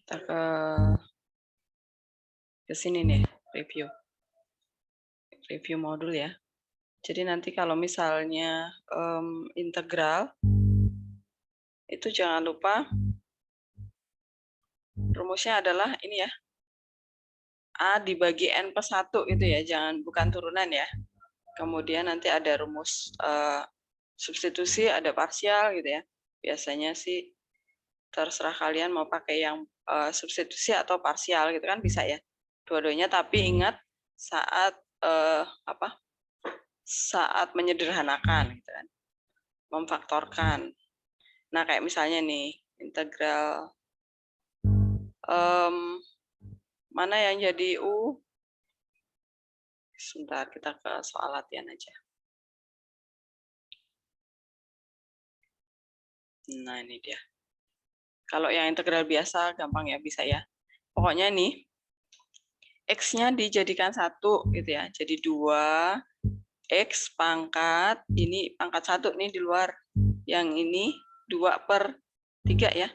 Kita ke sini nih, review modul ya. Jadi nanti kalau misalnya integral, itu jangan lupa rumusnya adalah ini ya, A dibagi N plus 1 itu ya, bukan turunan ya. Kemudian nanti ada rumus substitusi, ada parsial gitu ya. Biasanya sih terserah kalian mau pakai yang substitusi atau parsial gitu kan, bisa ya. Dua-duanya, tapi ingat saat saat menyederhanakan gitu kan, memfaktorkan. Nah, kayak misalnya nih, integral mana yang jadi U? Sebentar, kita ke soal latihan aja. Nah, ini dia. Kalau yang integral biasa, gampang ya, bisa ya. Pokoknya nih, X-nya dijadikan 1 gitu ya. Jadi 2, X pangkat, ini pangkat 1 nih di luar. Yang ini 2/3 ya.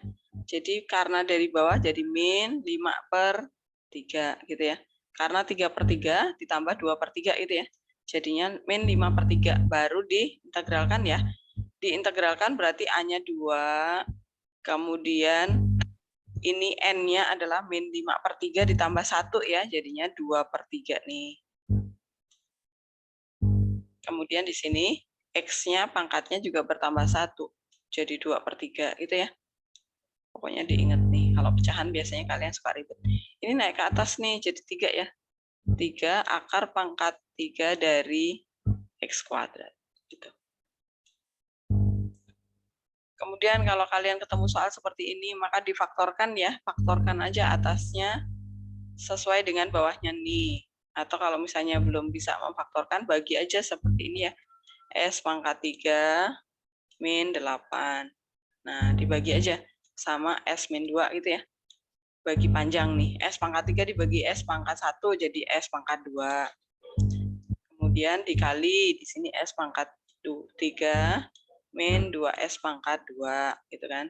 Jadi karena dari bawah jadi min 5/3 gitu ya. Karena 3/3 ditambah 2/3 itu ya. Jadinya min 5/3 baru diintegralkan ya. Diintegralkan berarti A-nya 2, kemudian ini N-nya adalah min 5/3 ditambah 1 ya, jadinya 2/3 nih. Kemudian di sini X-nya pangkatnya juga bertambah 1, jadi 2/3 gitu ya. Pokoknya diingat nih, kalau pecahan biasanya kalian suka ribet. Ini naik ke atas nih, jadi 3 ya. 3 akar pangkat 3 dari X kuadrat. Gitu. Kemudian kalau kalian ketemu soal seperti ini, maka difaktorkan ya. Faktorkan aja atasnya sesuai dengan bawahnya nih. Atau kalau misalnya belum bisa memfaktorkan, bagi aja seperti ini ya. S pangkat 3 min 8. Nah, dibagi aja sama S min 2 gitu ya. Bagi panjang nih. S pangkat 3 dibagi S pangkat 1 jadi S pangkat 2. Kemudian dikali di sini S pangkat 3 min 2S pangkat 2 gitu kan.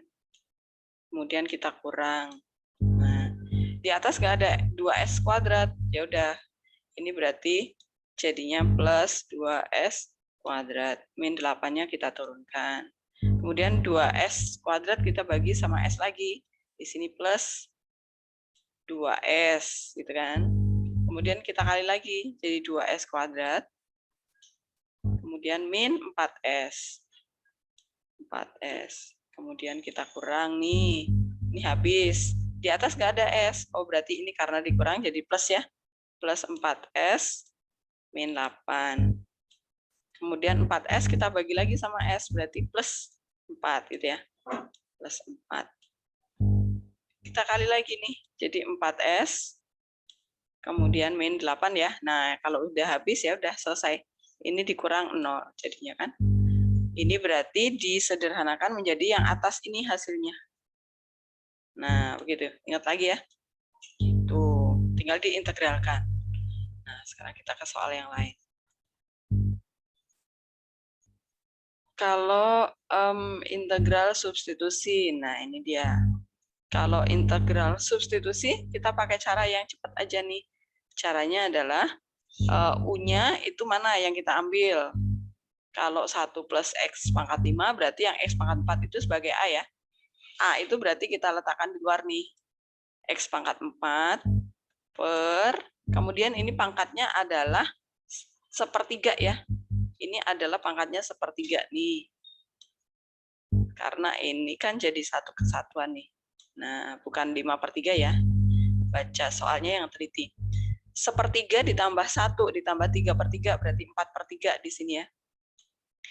Kemudian kita kurang. Nah, di atas nggak ada 2S kuadrat. Ya udah. Ini berarti jadinya plus 2S kuadrat. Min 8-nya kita turunkan. Kemudian 2S kuadrat kita bagi sama S lagi. Di sini plus 2S gitu kan. Kemudian kita kali lagi jadi 2S kuadrat. Kemudian min 4S. 4S. Kemudian kita kurang nih. Ini habis. Di atas nggak ada S. Oh, berarti ini karena dikurang jadi plus ya. Plus 4S min 8. Kemudian 4S kita bagi lagi sama S. Berarti plus 4 gitu ya. Plus 4. Kita kali lagi nih. Jadi 4S. Kemudian min 8 ya. Nah, kalau udah habis ya udah selesai. Ini dikurang 0 jadinya kan. Ini berarti disederhanakan menjadi yang atas ini hasilnya. Nah, begitu. Ingat lagi ya. Tuh, tinggal diintegralkan. Nah, sekarang kita ke soal yang lain. Kalau integral substitusi, nah ini dia. Kalau integral substitusi, kita pakai cara yang cepat aja nih. Caranya adalah U-nya itu mana yang kita ambil. Kalau 1 plus X pangkat 5, berarti yang X pangkat 4 itu sebagai A ya. A itu berarti kita letakkan di luar nih. X pangkat 4 per, kemudian ini pangkatnya adalah sepertiga ya. Ini adalah pangkatnya sepertiga nih. Karena ini kan jadi satu kesatuan nih. Nah, bukan 5/3 ya. Baca soalnya yang teliti. Sepertiga ditambah 1 ditambah 3/3 berarti 4/3 di sini ya.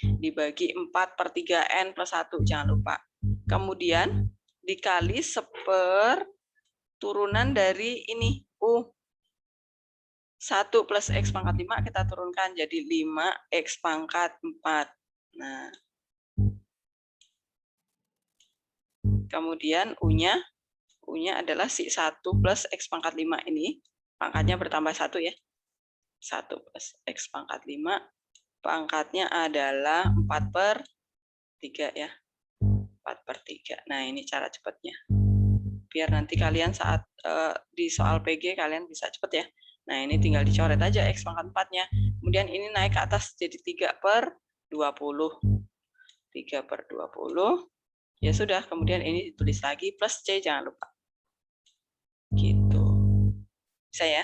Dibagi 4/3 N plus 1, jangan lupa. Kemudian dikali turunan dari ini, U. 1 plus X pangkat 5 kita turunkan jadi 5X pangkat 4. Nah, kemudian U-nya adalah si 1 plus X pangkat 5 ini. Pangkatnya bertambah 1 ya. 1 plus X pangkat 5. Pangkatnya adalah 4/3 ya. 4/3. Nah, ini cara cepatnya. biar nanti kalian saat di soal PG kalian bisa cepet ya. Nah, ini tinggal dicoret aja X pangkat 4-nya. Kemudian ini naik ke atas jadi 3/20. 3/20. Ya sudah, kemudian ini ditulis lagi plus C, jangan lupa. Gitu. Bisa ya?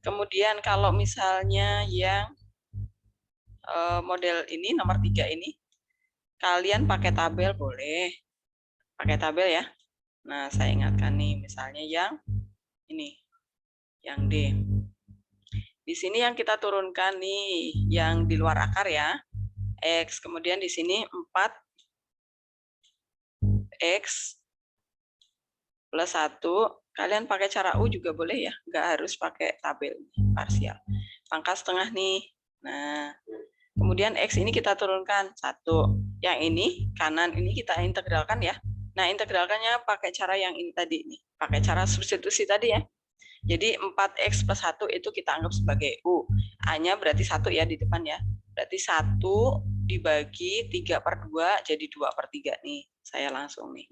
Kemudian kalau misalnya yang model ini, nomor 3 ini, kalian pakai tabel boleh. Pakai tabel ya. Nah, saya ingatkan nih, misalnya yang ini, yang D. Di sini yang kita turunkan nih, yang di luar akar ya, X. Kemudian di sini 4X plus 1. Kalian pakai cara U juga boleh ya, nggak harus pakai tabel parsial. Pangkat setengah nih. Nah, kemudian X ini kita turunkan 1. Yang ini, kanan ini kita integralkan ya. Nah, integralkannya pakai cara yang ini tadi nih. Pakai cara substitusi tadi ya. Jadi 4X plus 1 itu kita anggap sebagai U. A-nya berarti 1 ya di depan ya. Berarti 1 dibagi 3/2 jadi 2/3 nih. Saya langsung nih.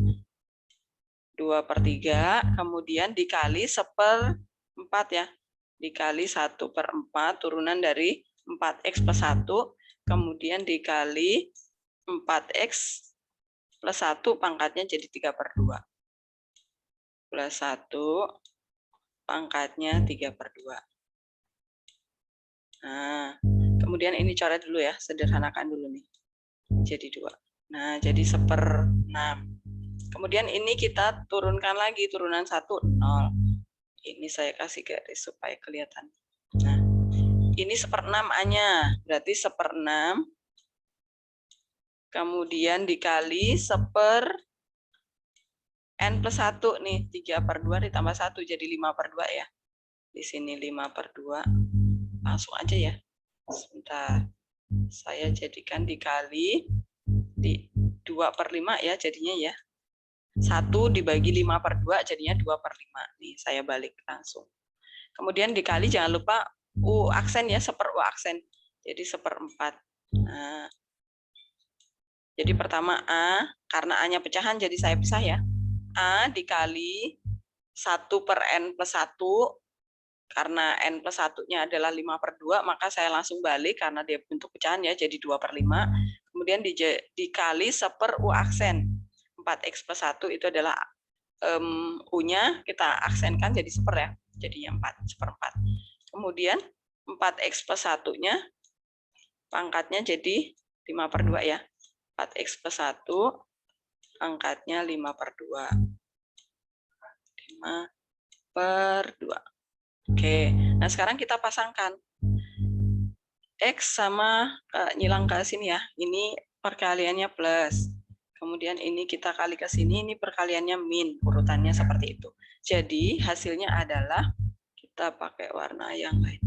2/3, kemudian dikali 1/4 ya. Dikali 1/4 turunan dari 4X plus 1, kemudian dikali 4X plus 1 pangkatnya jadi 3/2. Plus 1 pangkatnya 3/2. Nah, kemudian ini coret dulu ya, sederhanakan dulu nih. Jadi 2. Nah, jadi 1/6. Kemudian ini kita turunkan lagi, turunan 1, 0. Ini saya kasih garis supaya kelihatan. Nah, ini 1/6 A-nya, berarti 1/6. Kemudian dikali 1/n plus 1 nih, 3/2 ditambah 1 jadi 5/2 ya. Di sini 5/2. Langsung aja ya. Sebentar. Saya jadikan dikali di 2/5 ya jadinya ya. 1 dibagi 5/2 jadinya 2/5. Nih, saya balik langsung. Kemudian dikali jangan lupa U aksen ya, 1/U aksen. Jadi 1/4. Nah, jadi pertama A, karena A-nya pecahan jadi saya pisah ya. A dikali 1/n plus 1, karena n plus 1-nya adalah 5/2, maka saya langsung balik karena dia bentuk pecahan ya, jadi 2/5. Kemudian dikali 1/U aksen. 4X plus 1 itu adalah U-nya, kita aksenkan jadi 1 ya, jadinya 4, 1/4. Kemudian 4X plus 1-nya, pangkatnya jadi 5/2 ya. 4X plus 1, pangkatnya 5/2. 5/2. Oke, nah sekarang kita pasangkan. X sama nyilang ke sini ya, ini perkaliannya plus. Kemudian ini kita kali ke sini, ini perkaliannya min, urutannya seperti itu. Jadi hasilnya adalah, kita pakai warna yang lain.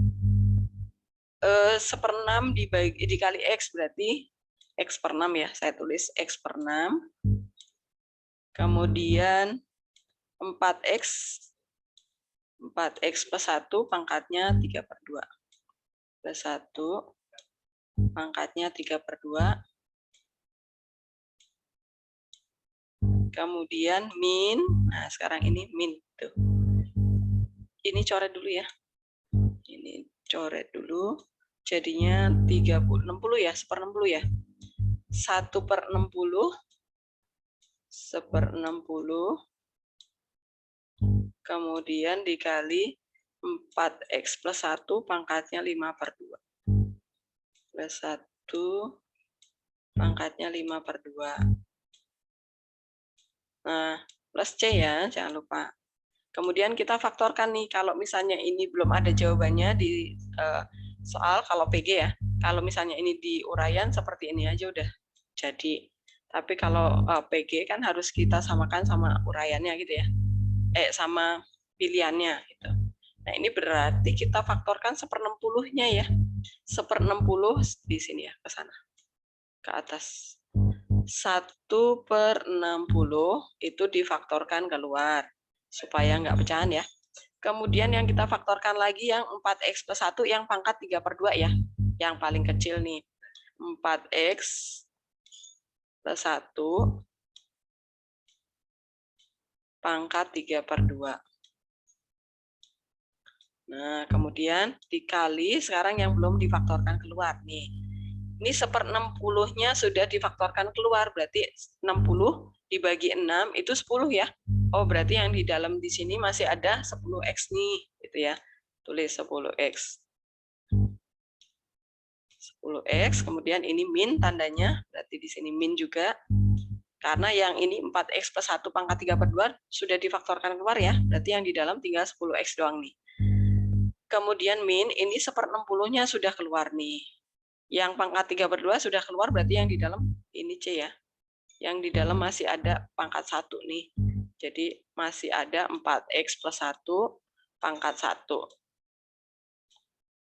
1/6 dikali X berarti X/6 ya, saya tulis X/6. Kemudian 4X plus 1 pangkatnya 3/2. Plus 1 pangkatnya 3/2. Kemudian min, nah sekarang ini min tuh. Ini coret dulu ya. Ini coret dulu. Jadinya 60 ya, 1/60 ya. 1/60. 1/60. Kemudian dikali 4X plus 1 pangkatnya 5/2. Plus 1 pangkatnya 5/2. Nah, plus C ya, jangan lupa. Kemudian kita faktorkan nih, kalau misalnya ini belum ada jawabannya di soal, kalau PG ya, kalau misalnya ini di uraian seperti ini aja udah jadi. Tapi kalau PG kan harus kita samakan sama uraiannya gitu ya, sama pilihannya gitu. Nah ini berarti kita faktorkan 1/60-nya ya, 1/60 di sini ya, ke sana, ke atas. 1/60 itu difaktorkan keluar supaya nggak pecahan ya. Kemudian yang kita faktorkan lagi yang 4X plus 1 yang pangkat 3/2 ya, yang paling kecil nih. 4X plus 1 pangkat 3/2. Nah, kemudian dikali sekarang yang belum difaktorkan keluar nih. Ini 1/60-nya sudah difaktorkan keluar, berarti 60 dibagi 6 itu 10 ya. Oh, berarti yang di dalam di sini masih ada 10x nih, gitu ya. Tulis 10x. 10x, kemudian ini min tandanya, berarti di sini min juga. Karena yang ini 4x plus 1 pangkat 3/2 sudah difaktorkan keluar ya, berarti yang di dalam tinggal 10x doang nih. Kemudian min, ini 1/60-nya sudah keluar nih. Yang pangkat 3/2 sudah keluar, berarti yang di dalam ini C ya. Yang di dalam masih ada pangkat 1 nih. Jadi masih ada 4x plus 1 pangkat 1.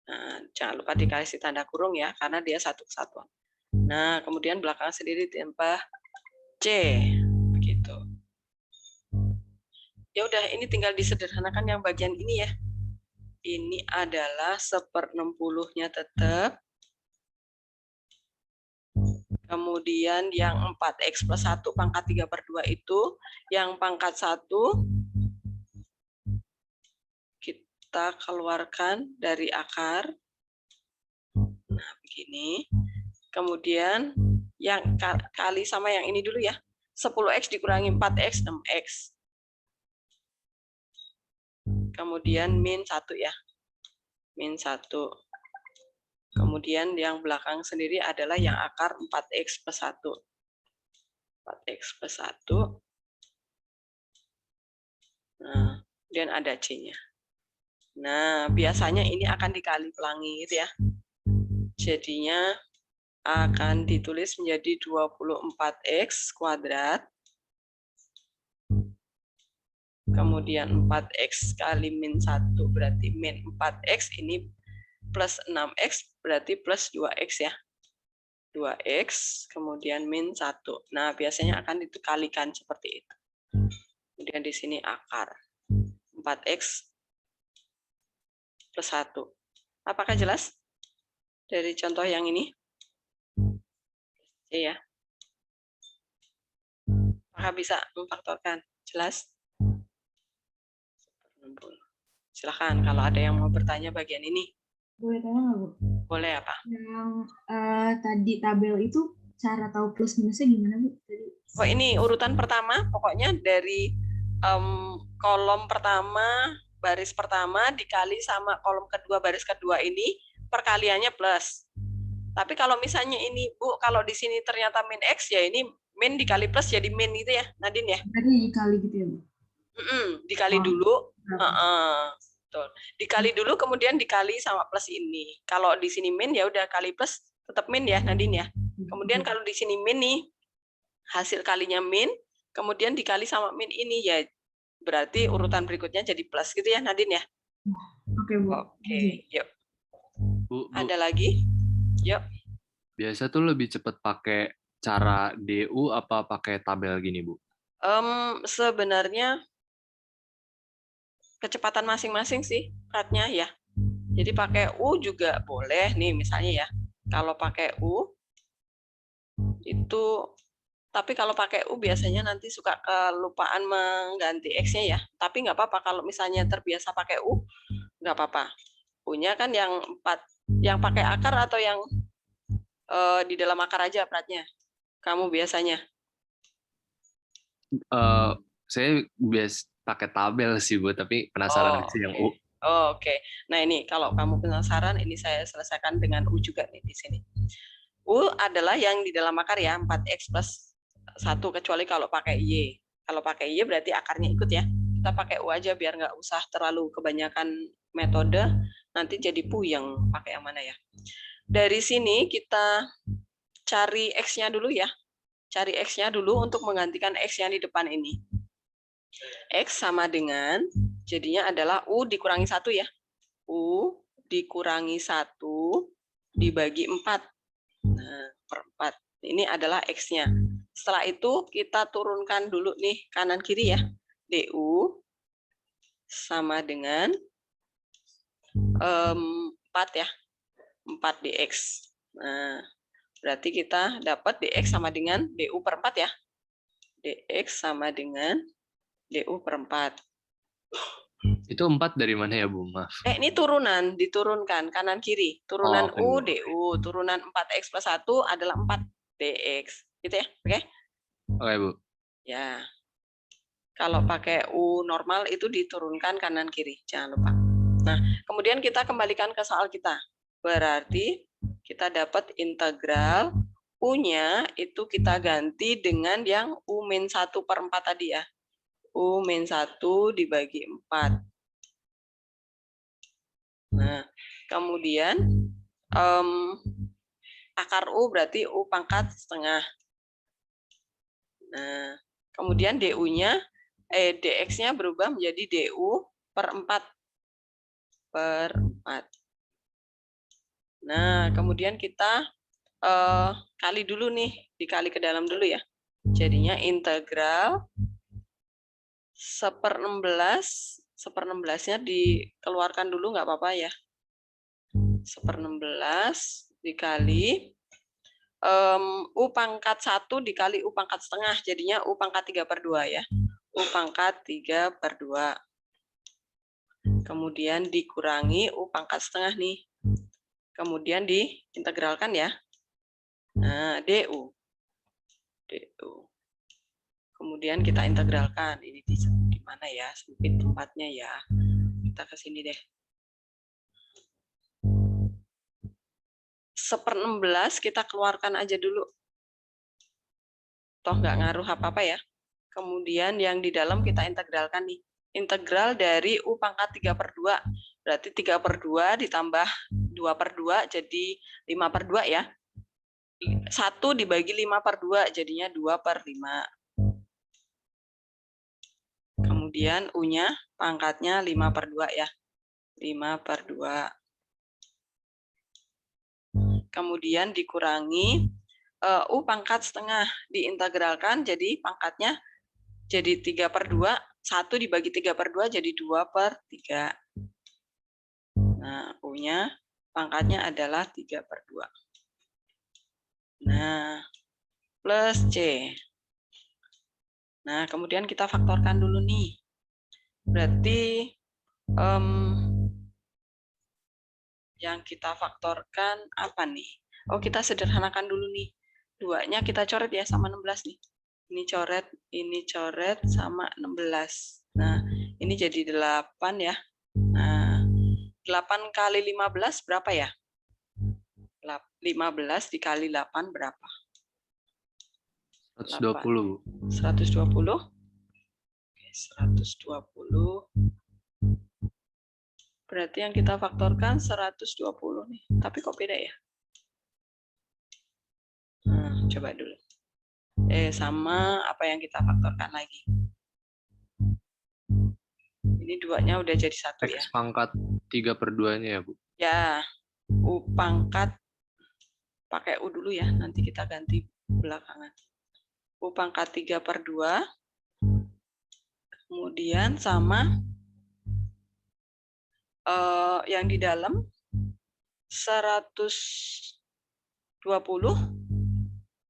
Nah, jangan lupa dikasih tanda kurung ya, karena dia satu kesatuan. Nah, kemudian belakang sendiri ditambah C. Begitu. Ya udah, ini tinggal disederhanakan yang bagian ini ya. Ini adalah 1/60-nya tetap. Kemudian yang 4x plus 1 pangkat 3/2 itu, yang pangkat 1 kita keluarkan dari akar. Nah, begini. Kemudian yang kali sama yang ini dulu ya. 10x dikurangi 4x, 6x. Kemudian min 1 ya. Min 1. Kemudian yang belakang sendiri adalah yang akar 4x plus 1. 4x plus 1. Nah, kemudian ada C-nya. Nah, biasanya ini akan dikali pelangi gitu ya. Jadinya akan ditulis menjadi 24x kuadrat. Kemudian 4x kali min 1 berarti min 4x, ini plus 6x berarti plus 2x ya. 2x, kemudian min 1. Nah, biasanya akan dikalikan seperti itu. Kemudian di sini akar. 4x plus 1. Apakah jelas? Dari contoh yang ini? Iya. Apakah bisa memfaktorkan? Jelas? Silahkan kalau ada yang mau bertanya bagian ini. Boleh tanya nggak, Bu? Boleh apa? Yang tadi tabel itu cara tahu plus minusnya gimana, Bu? Oh, ini urutan pertama, pokoknya dari kolom pertama, baris pertama dikali sama kolom kedua, baris kedua ini, perkaliannya plus. Tapi kalau misalnya ini, Bu, kalau di sini ternyata min X, ya ini min dikali plus jadi min gitu ya, Nadine ya? Berarti dikali gitu ya, Bu? Dikali dulu. Betul. Dikali dulu, kemudian dikali sama plus ini. Kalau di sini min, ya udah kali plus, tetap min ya, Nadine ya? Kemudian kalau di sini min nih, hasil kalinya min, kemudian dikali sama min ini, ya berarti urutan berikutnya jadi plus gitu ya, Nadine ya? Oke, Bu. Oke, yuk. Bu. Ada lagi? Yuk. Biasa tuh lebih cepat pakai cara DU apa pakai tabel gini, Bu? Sebenarnya kecepatan masing-masing sih platnya ya. Jadi pakai U juga boleh nih misalnya ya. Kalau pakai U itu, tapi kalau pakai U biasanya nanti suka kelupaan mengganti X-nya ya. Tapi nggak apa-apa kalau misalnya terbiasa pakai U, nggak apa-apa. U-nya kan yang 4, yang pakai akar atau yang di dalam akar aja platnya? Kamu biasanya? Saya biasa pakai tabel sih, Bu, tapi penasaran sih yang U. Oke. Nah, ini kalau kamu penasaran, ini saya selesaikan dengan U juga nih di sini. U adalah yang di dalam akar ya, 4x plus 1, kecuali kalau pakai Y. Kalau pakai Y berarti akarnya ikut ya. Kita pakai U aja biar nggak usah terlalu kebanyakan metode, nanti jadi puyeng pakai yang mana ya. Dari sini kita cari X-nya dulu ya. Cari X-nya dulu untuk menggantikan X yang di depan ini. X sama dengan, jadinya adalah U dikurangi 1 ya. U dikurangi 1 dibagi 4. Nah, per 4. Ini adalah X-nya. Setelah itu kita turunkan dulu nih kanan kiri ya. DU sama dengan 4 ya. 4 dx. Nah, berarti kita dapat dx sama dengan du per 4 ya. Dx sama dengan DU per 4. Itu 4 dari mana ya, Bu? Maaf. Ini turunan, diturunkan kanan kiri. Turunan oke, U, Bu. DU. Turunan 4X plus 1 adalah 4 DX. Gitu ya, oke? Oke, Bu. Ya. Kalau pakai U normal itu diturunkan kanan kiri, jangan lupa. Nah, kemudian kita kembalikan ke soal kita. Berarti kita dapat integral U-nya itu kita ganti dengan yang U-1 per 4 tadi ya. U-1 dibagi 4. Nah, kemudian akar U berarti U pangkat setengah. Nah, kemudian DU-nya, DX-nya berubah menjadi DU per 4. Per 4. Nah, kemudian kita kali dulu nih, dikali ke dalam dulu ya. Jadinya integral 1/16, 1/16-nya dikeluarkan dulu nggak apa-apa ya. 1/16 dikali U pangkat 1 dikali U pangkat setengah, jadinya U pangkat 3/2 ya. U pangkat 3/2. Kemudian dikurangi U pangkat setengah nih. Kemudian diintegralkan ya. Nah, DU. Kemudian kita integralkan. Ini di mana ya? Sempit tempatnya ya. Kita ke sini deh. 1/16 kita keluarkan aja dulu. Toh nggak ngaruh apa-apa ya. Kemudian yang di dalam kita integralkan nih. Integral dari U pangkat 3/2. Berarti 3/2 ditambah 2/2 jadi 5/2 ya. 1 dibagi 5/2 jadinya 2/5. Kemudian U-nya pangkatnya 5/2 ya. 5/2. Kemudian dikurangi U pangkat setengah. Diintegralkan jadi pangkatnya jadi 3/2. 1 dibagi 3/2 jadi 2/3. Nah, U-nya pangkatnya adalah 3/2. Nah, plus C. Nah, kemudian kita faktorkan dulu nih. Berarti yang kita faktorkan apa nih? Oh, kita sederhanakan dulu nih. 2-nya kita coret ya sama 16 nih. Ini coret sama 16. Nah, ini jadi 8 ya. Nah, 8 kali 15 berapa ya? 15 dikali 8 berapa? 120, Bu. 120. Oke, 120. Berarti yang kita faktorkan 120 nih. Tapi kok beda ya? Nah, coba dulu. Sama apa yang kita faktorkan lagi. Ini 2-nya udah jadi 1 ya. X pangkat 3/2-nya ya, Bu? Ya, U pangkat, pakai U dulu ya, nanti kita ganti belakangan. U pangkat 3/2, kemudian sama yang di dalam 120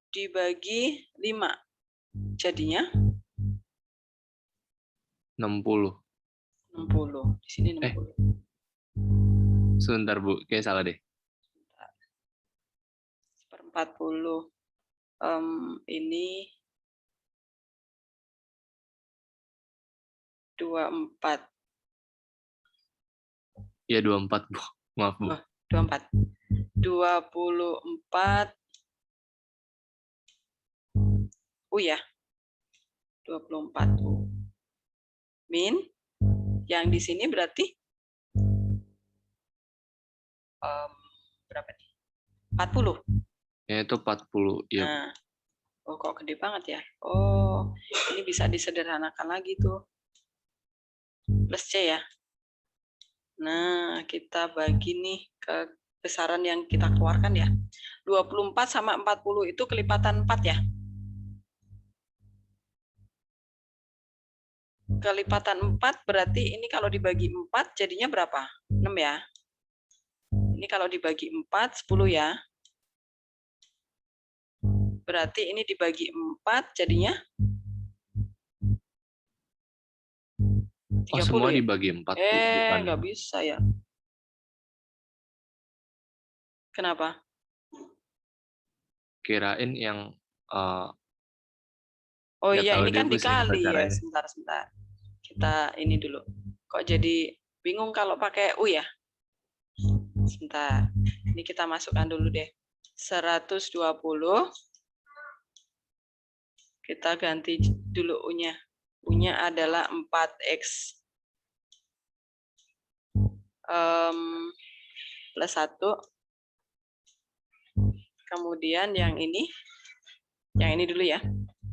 dibagi 5. Jadinya 60. 60. Di sini 60. Sebentar, Bu. Kayak salah deh. 1/40. Ini 24. Ya, 24, Bu. Maaf, Bu. 24. 24. Ya. 24 min yang di sini berarti berapa nih? 40. Ya, itu 40. Ya. Nah, kok gede banget ya? Oh, ini bisa disederhanakan lagi tuh. Plus C ya. Nah, kita bagi nih ke besaran yang kita keluarkan ya. 24 sama 40 itu kelipatan 4 ya. Kelipatan 4 berarti ini kalau dibagi 4 jadinya berapa? 6 ya. Ini kalau dibagi 4, 10 ya. Berarti ini dibagi 4 jadinya Oh, 30 semua ya? dibagi 4, Bu, bukan. Nggak bisa ya. Kenapa? Kirain yang Oh nggak iya, tahu ini deh kan Bu gimana dikali ya. caranya. Sebentar. Kita ini dulu. Kok jadi bingung kalau pakai U ya? Sebentar. Ini kita masukkan dulu deh. 120. Kita ganti dulu U-nya. U-nya adalah 4X plus 1. Kemudian yang ini dulu ya.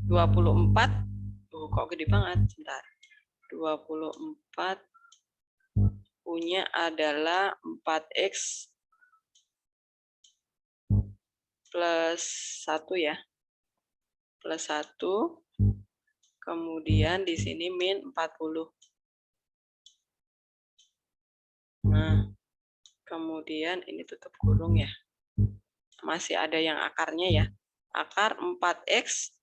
24. Kok gede banget. Sebentar. 24. U-nya adalah 4X plus 1 ya. Plus 1. Kemudian di sini min 40. Nah, kemudian ini tutup kurung ya. Masih ada yang akarnya ya. Akar 4X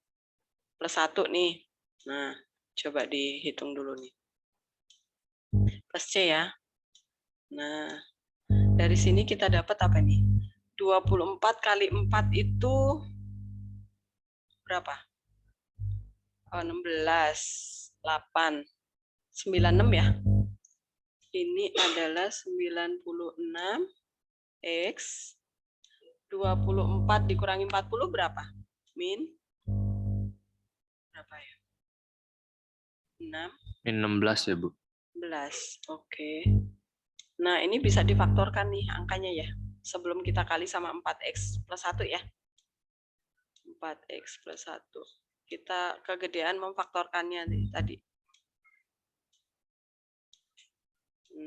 plus 1 nih. Nah, coba dihitung dulu nih. Plus C ya. Nah, dari sini kita dapat apa nih? 24 kali 4 itu berapa? 16, 8, 96 ya. Ini adalah 96 X 24 dikurangi 40 berapa? Min berapa ya? 6. Min 16 ya, Bu. 11. Oke. Nah, ini bisa difaktorkan nih angkanya ya. Sebelum kita kali sama 4X plus 1 ya. 4X plus 1. Kita kegedean memfaktorkannya nih, tadi.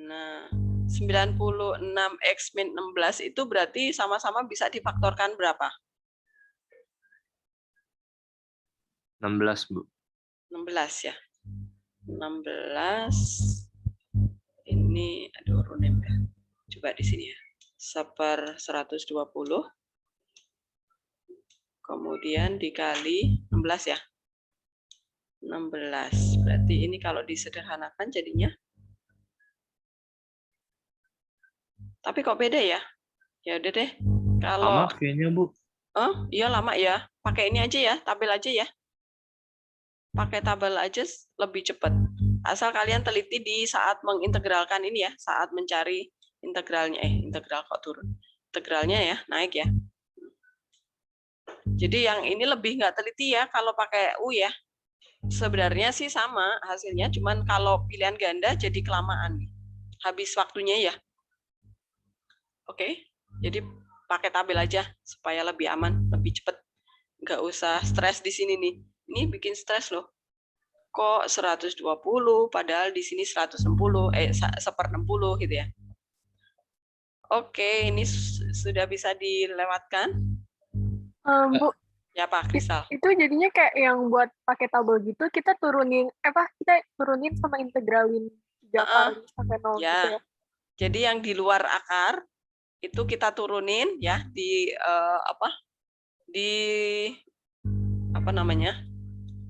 Nah, 96X min 16 itu berarti sama-sama bisa difaktorkan berapa? 16, Bu. 16 ya. 16. Ini, aduh, runem ya. Coba di sini ya. 1/120. Kemudian dikali 16 ya. 16. Berarti ini kalau disederhanakan jadinya. Tapi kok beda ya? Ya udah deh. Kalau Sama kayaknya, Bu. iya lama ya. Pakai ini aja ya, tabel aja ya. Pakai tabel aja lebih cepat. Asal kalian teliti di saat mengintegralkan ini ya, saat mencari integralnya. Integral kok turun. Integralnya ya, naik ya. Jadi yang ini lebih nggak teliti ya kalau pakai U ya. Sebenarnya sih sama hasilnya, cuman kalau pilihan ganda jadi kelamaan. Habis waktunya ya. Oke, jadi pakai tabel aja supaya lebih aman, lebih cepat. Nggak usah stres di sini nih. Ini bikin stres loh. Kok 120 padahal di sini 160, 1/60 gitu ya. Oke, ini sudah bisa dilewatkan. Bu, Ya Pak Kristal. itu jadinya kayak yang buat pakai tabel gitu, kita turunin sama integralin 3 kali sampai 0 Ya. gitu ya. Jadi yang di luar akar itu kita turunin ya di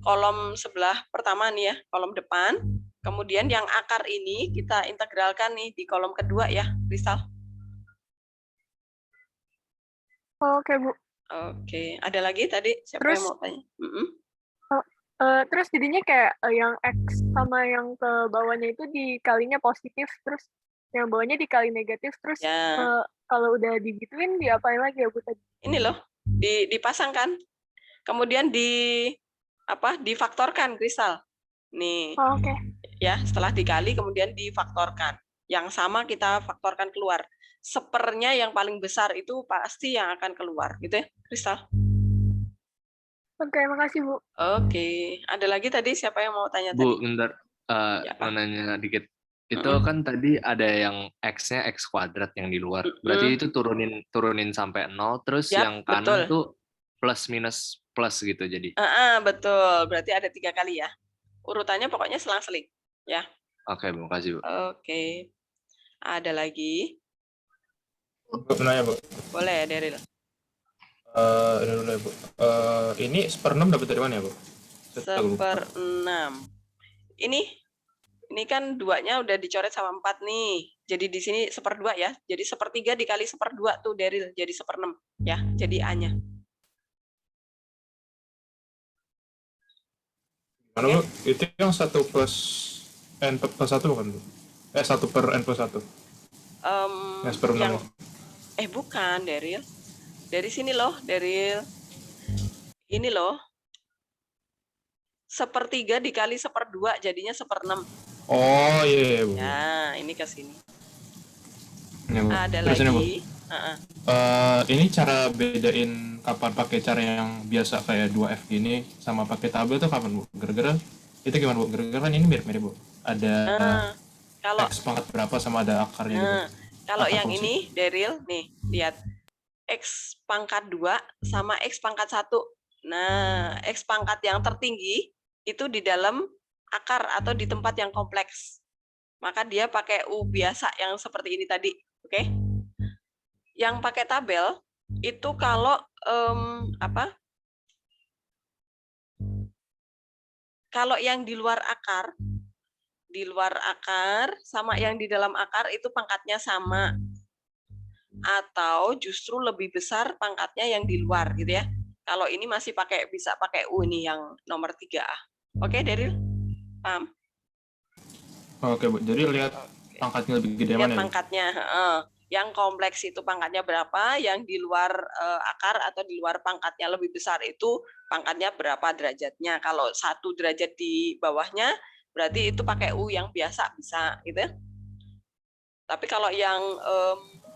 kolom sebelah pertama nih ya, kolom depan. Kemudian yang akar ini kita integralkan nih di kolom kedua ya, Kristal. Oke, Bu. Oke, ada lagi tadi siapa yang mau tanya? Terus jadinya kayak yang X sama yang ke bawahnya itu dikalinya positif, terus yang bawahnya dikali negatif, terus Ya. kalau udah digituin diapain lagi ya Bu tadi? Ini loh, dipasangkan. Kemudian difaktorkan, Kristal. Nih. Oke. Ya, setelah dikali kemudian difaktorkan. Yang sama kita faktorkan keluar. Sepernya yang paling besar itu pasti yang akan keluar, gitu ya, Kristal. Oke, makasih Bu. Oke, ada lagi tadi siapa yang mau tanya Bu, tadi? bentar. Ya, Mau Pak. nanya dikit. Itu kan tadi ada yang X-nya X kuadrat yang di luar. Berarti itu turunin sampai 0, terus Yap, yang kanan betul. tuh plus minus plus gitu jadi. Betul, berarti ada 3 kali ya. Urutannya pokoknya selang-seling. Ya. Oke, Bu, makasih, Bu. Oke. Ada lagi? Bu, menanya, Bu. Boleh, Daryl. Ini dulu ya, Bu. Ini 1/6 dapat dari mana ya, Bu? 1/6. Ini Ini kan 2-nya udah dicoret sama 4 nih. Jadi di sini 1/2 ya. Jadi 1/3 dikali 1/2 tuh Daryl. Jadi 1/6 ya. Jadi A-nya. Mana Bu? Itu yang 1 plus N plus 1 bukan Bu? 1 per N plus 1. Yang 1/6 Yang itu. bukan Daryl. Dari sini loh Daryl. Ini loh. 1/3 dikali 1/2 jadinya 1/6. Oh iya Bu. Ya, ini ke sini. Ini, Bu. Ada Terus ini Bu. lagi. Ini cara bedain kapan pakai cara yang biasa kayak 2F gini sama pakai tabel tuh kapan Bu? Gara-gara itu gimana Bu? Gara-gara kan ini mirip-mirip Bu. Ada Kalau X pangkat berapa sama ada akarnya gitu. kalau Akar yang fungsi. ini Daryl nih, lihat. X pangkat 2 sama X pangkat 1. Nah, X pangkat yang tertinggi itu di dalam akar atau di tempat yang kompleks. Maka dia pakai U biasa yang seperti ini tadi. Oke? Yang pakai tabel itu kalau kalau yang di luar akar sama yang di dalam akar itu pangkatnya sama. Atau justru lebih besar pangkatnya yang di luar gitu ya. Kalau ini masih bisa pakai U ini yang nomor 3A. Oke, Daryl? Paham? Oke Bu, jadi lihat pangkatnya lebih gede Lihat mana ya Bu? pangkatnya. Yang kompleks itu pangkatnya berapa, yang di luar akar atau di luar pangkatnya lebih besar itu pangkatnya berapa derajatnya. Kalau 1 derajat di bawahnya, berarti itu pakai U yang biasa bisa gitu ya. Tapi kalau yang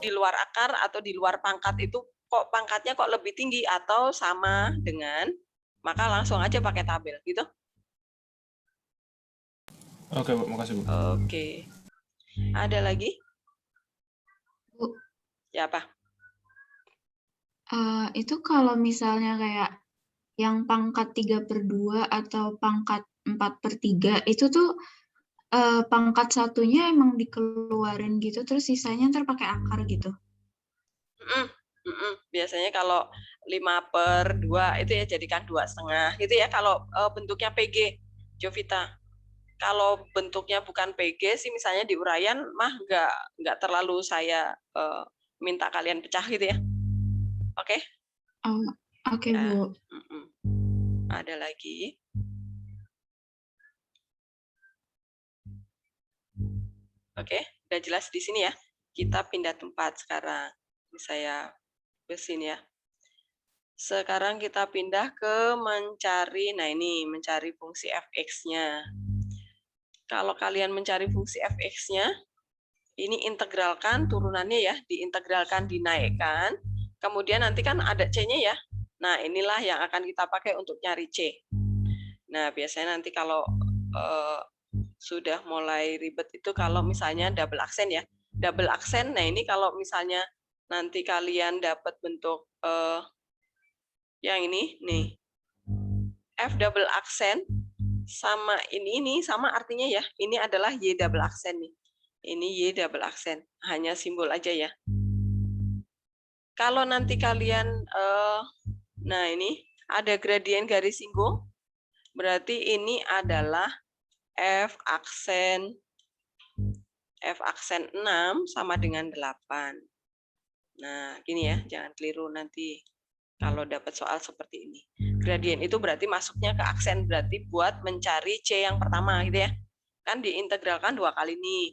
di luar akar atau di luar pangkat itu kok pangkatnya kok lebih tinggi atau sama dengan, maka langsung aja pakai tabel gitu. Oke Bu, makasih Bu. Oke. Ada lagi? Bu, Ya apa? itu kalau misalnya kayak yang pangkat 3/2 atau pangkat 4/3 itu tuh pangkat satunya emang dikeluarin gitu, terus sisanya ntar pakai akar gitu. Biasanya kalau 5/2 itu ya jadikan 2,5 gitu ya kalau bentuknya PG, Jovita. Kalau bentuknya bukan PG sih misalnya di uraian mah nggak terlalu saya minta kalian pecah gitu ya. Oke? Oh, oke Ya. Bu. Ada lagi? Oke, udah jelas di sini ya. Kita pindah tempat sekarang. Saya ke sini ya. Sekarang kita pindah ke mencari, nah ini mencari fungsi fx-nya. Kalau kalian mencari fungsi fx-nya, ini integralkan turunannya ya, diintegralkan dinaikkan. Kemudian nanti kan ada c-nya ya. Nah inilah yang akan kita pakai untuk nyari c. Nah biasanya nanti kalau sudah mulai ribet itu kalau misalnya double aksen ya. Double aksen, nah ini kalau misalnya nanti kalian dapat bentuk yang ini nih. F double aksen sama ini sama artinya ya. Ini adalah Y double aksen nih. Ini Y double aksen. Hanya simbol aja ya. Kalau nanti kalian nah ini ada gradien garis singgung, berarti ini adalah F aksen 6 sama dengan 8. Nah, gini ya, jangan keliru nanti kalau dapat soal seperti ini. Gradien itu berarti masuknya ke aksen, berarti buat mencari C yang pertama gitu ya. Kan diintegralkan 2 kali nih.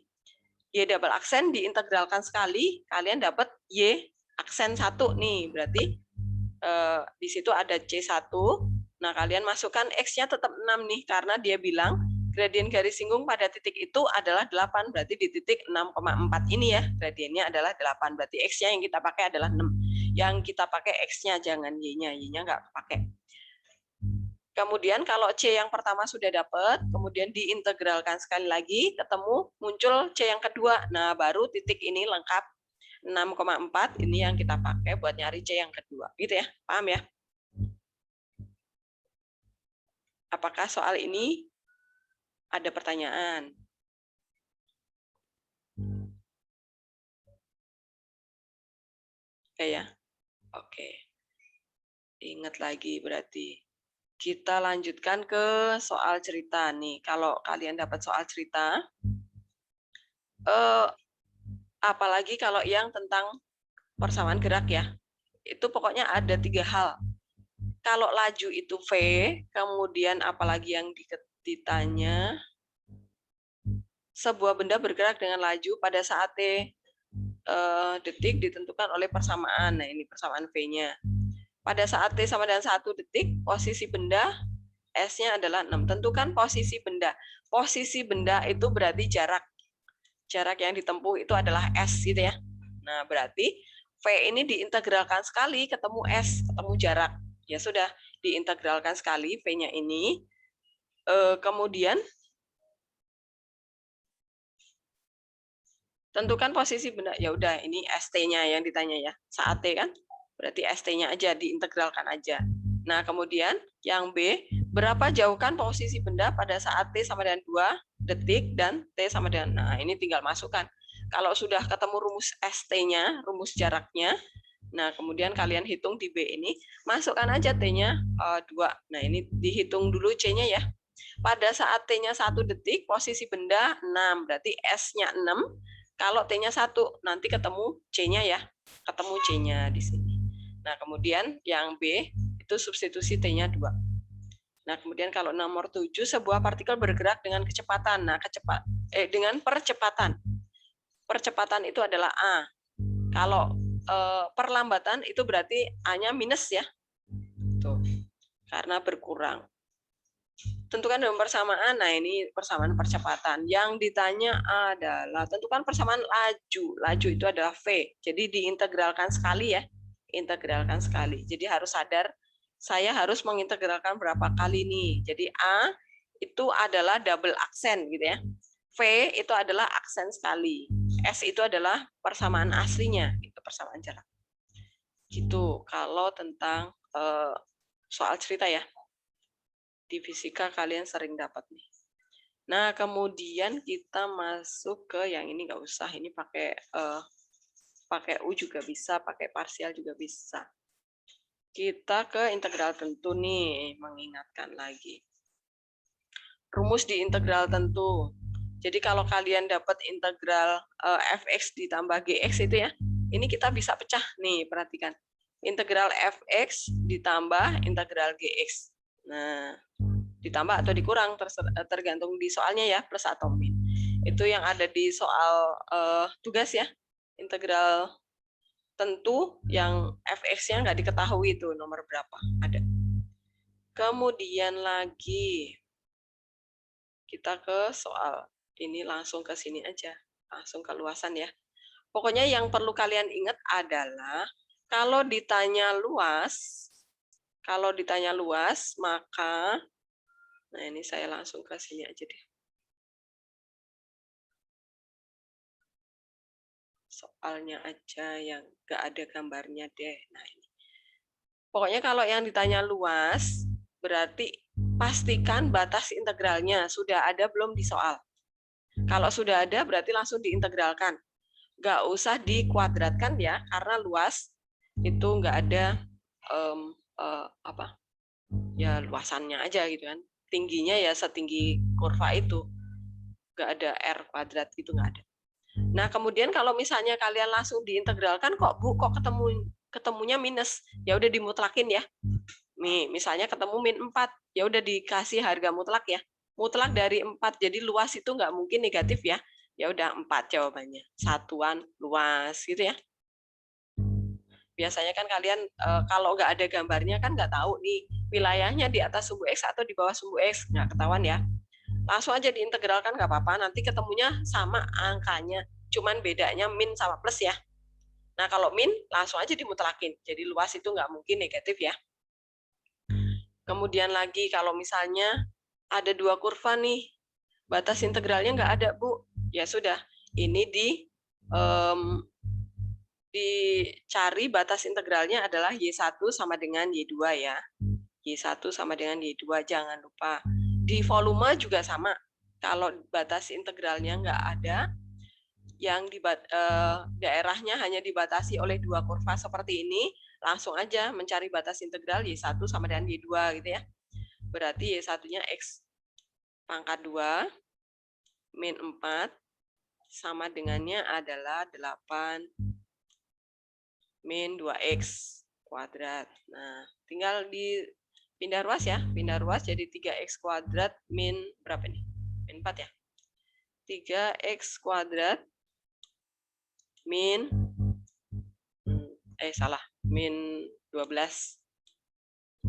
Y double aksen diintegralkan sekali, kalian dapat Y aksen 1 nih. Berarti di situ ada C1. Nah, kalian masukkan X-nya tetap 6 nih, karena dia bilang gradien garis singgung pada titik itu adalah 8. Berarti di titik 6,4 ini ya, gradiennya adalah 8. Berarti X-nya yang kita pakai adalah 6. Yang kita pakai X-nya, jangan Y-nya. Y-nya nggak pakai. Kemudian kalau C yang pertama sudah dapat, kemudian diintegralkan sekali lagi, ketemu, muncul C yang kedua. Nah, baru titik ini lengkap. 6,4 ini yang kita pakai buat nyari C yang kedua. Gitu ya, paham ya? Apakah soal ini ada pertanyaan? Oke ya? Oke. Ingat lagi berarti. Kita lanjutkan ke soal cerita nih. Kalau kalian dapat soal cerita, apalagi kalau yang tentang persamaan gerak ya, itu pokoknya ada 3 hal. Kalau laju itu V, kemudian apalagi yang ditanya, sebuah benda bergerak dengan laju pada saat T detik ditentukan oleh persamaan. Nah, ini persamaan V-nya. Pada saat T sama dengan 1 detik, posisi benda S-nya adalah 6. Tentukan posisi benda. Posisi benda itu berarti jarak. Jarak yang ditempuh itu adalah S gitu ya. Nah, berarti V ini diintegralkan sekali ketemu S, ketemu jarak. Ya sudah, diintegralkan sekali V-nya ini. Kemudian tentukan posisi benda. Ya udah, ini ST-nya yang ditanya ya. Saat T kan? Berarti ST-nya aja diintegralkan aja. Nah, kemudian yang B, berapa jauhkan posisi benda pada saat T sama dengan 2 detik dan T sama dengan, nah ini tinggal masukkan. Kalau sudah ketemu rumus ST-nya, rumus jaraknya, nah kemudian kalian hitung di B ini, masukkan aja T-nya 2. Nah, ini dihitung dulu C-nya ya. Pada saat T-nya 1 detik, posisi benda 6, berarti S-nya 6. Kalau T-nya 1, nanti ketemu C-nya ya. Ketemu C-nya di sini. Nah, kemudian yang B, itu substitusi T-nya 2. Nah, kemudian kalau nomor 7, sebuah partikel bergerak dengan kecepatan. Nah, dengan percepatan. Percepatan itu adalah A. Kalau perlambatan itu berarti A-nya minus ya. Tuh. Karena berkurang. Tentukan dengan persamaan. Nah, ini persamaan percepatan. Yang ditanya adalah tentukan persamaan laju. Laju itu adalah V. Jadi diintegralkan sekali ya. Integralkan sekali. Jadi harus sadar, saya harus mengintegralkan berapa kali nih. Jadi A itu adalah double aksen gitu ya. V itu adalah aksen sekali. S itu adalah persamaan aslinya, itu persamaan jarak. Gitu kalau tentang soal cerita ya. Di fisika kalian sering dapat nih. Nah, kemudian kita masuk ke yang ini nggak usah, ini pakai U juga bisa, pakai parsial juga bisa. Kita ke integral tentu nih, mengingatkan lagi. Rumus di integral tentu. Jadi kalau kalian dapat integral fx ditambah gx itu ya, ini kita bisa pecah nih, perhatikan. Integral fx ditambah integral gx. Nah, ditambah atau dikurang tergantung di soalnya ya, plus atau min. Itu yang ada di soal tugas ya. Integral tentu yang fx-nya nggak diketahui itu nomor berapa ada. Kemudian lagi kita ke soal ini, langsung ke sini aja, langsung ke luasan ya. Pokoknya yang perlu kalian ingat adalah kalau ditanya luas maka, nah ini saya langsung ke sini aja deh. Soalnya aja yang nggak ada gambarnya deh. Nah ini. Pokoknya kalau yang ditanya luas, berarti pastikan batas integralnya sudah ada belum di soal. Kalau sudah ada, berarti langsung diintegralkan. Nggak usah dikuadratkan ya, karena luas itu nggak ada ya luasannya aja gitu kan. Tingginya ya setinggi kurva itu. Nggak ada R kuadrat gitu, nggak ada. Nah, kemudian kalau misalnya kalian langsung diintegralkan, kok ketemunya minus, ya udah dimutlakin ya. Nih, misalnya ketemu min 4, ya udah dikasih harga mutlak ya. Mutlak dari 4, jadi luas itu nggak mungkin negatif ya. Ya udah 4 jawabannya. Satuan luas gitu ya. Biasanya kan kalian kalau nggak ada gambarnya kan nggak tahu nih wilayahnya di atas sumbu X atau di bawah sumbu X, nggak ketahuan ya. Langsung aja diintegralkan nggak apa-apa, nanti ketemunya sama angkanya, cuman bedanya min sama plus ya. Nah kalau min langsung aja dimutlakin, jadi luas itu nggak mungkin negatif ya. Kemudian lagi kalau misalnya ada 2 kurva nih, batas integralnya nggak ada Bu, ya sudah, ini dicari batas integralnya adalah Y1 sama dengan Y2 ya. Y1 sama dengan Y2, jangan lupa. Di volume juga sama. Kalau batas integralnya nggak ada, yang di daerahnya hanya dibatasi oleh 2 kurva seperti ini, langsung aja mencari batas integral Y1 sama dengan Y2 gitu ya. berarti Y1-nya X pangkat 2 min 4 sama dengannya adalah 8 min 2X kuadrat. Nah, tinggal dipindah ruas ya. Pindah ruas jadi 3X kuadrat min berapa nih? Min 4 ya. 3X kuadrat min min 12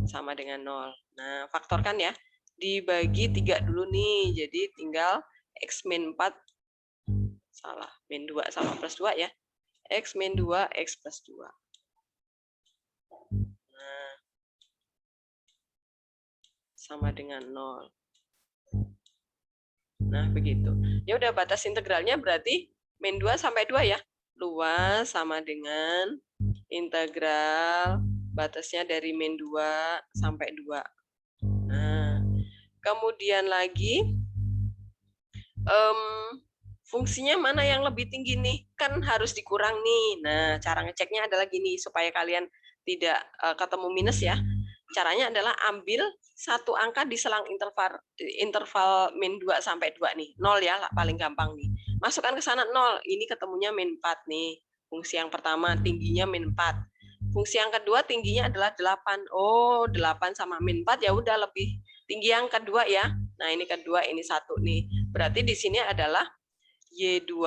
sama dengan 0. Nah, faktorkan ya. Dibagi 3 dulu nih. Jadi tinggal X min 4 min 2 sama plus 2 ya. X min 2, X plus 2. Nah, sama dengan 0. Nah, begitu. Ya udah, batas integralnya berarti min 2 sampai 2 ya. Luas sama dengan integral batasnya dari min 2 sampai 2. Nah, kemudian lagi fungsinya mana yang lebih tinggi nih? Kan harus dikurang nih. Nah, cara ngeceknya adalah gini supaya kalian tidak ketemu minus ya. Caranya adalah ambil satu angka di selang interval min 2 sampai 2 nih. 0 ya, paling gampang nih. Masukkan ke sana 0. Ini ketemunya min 4 nih. Fungsi yang pertama tingginya min 4. Fungsi yang kedua tingginya adalah 8. Oh, 8 sama min 4 ya udah lebih tinggi yang kedua ya. Nah, ini kedua, ini 1 nih. Berarti di sini adalah Y2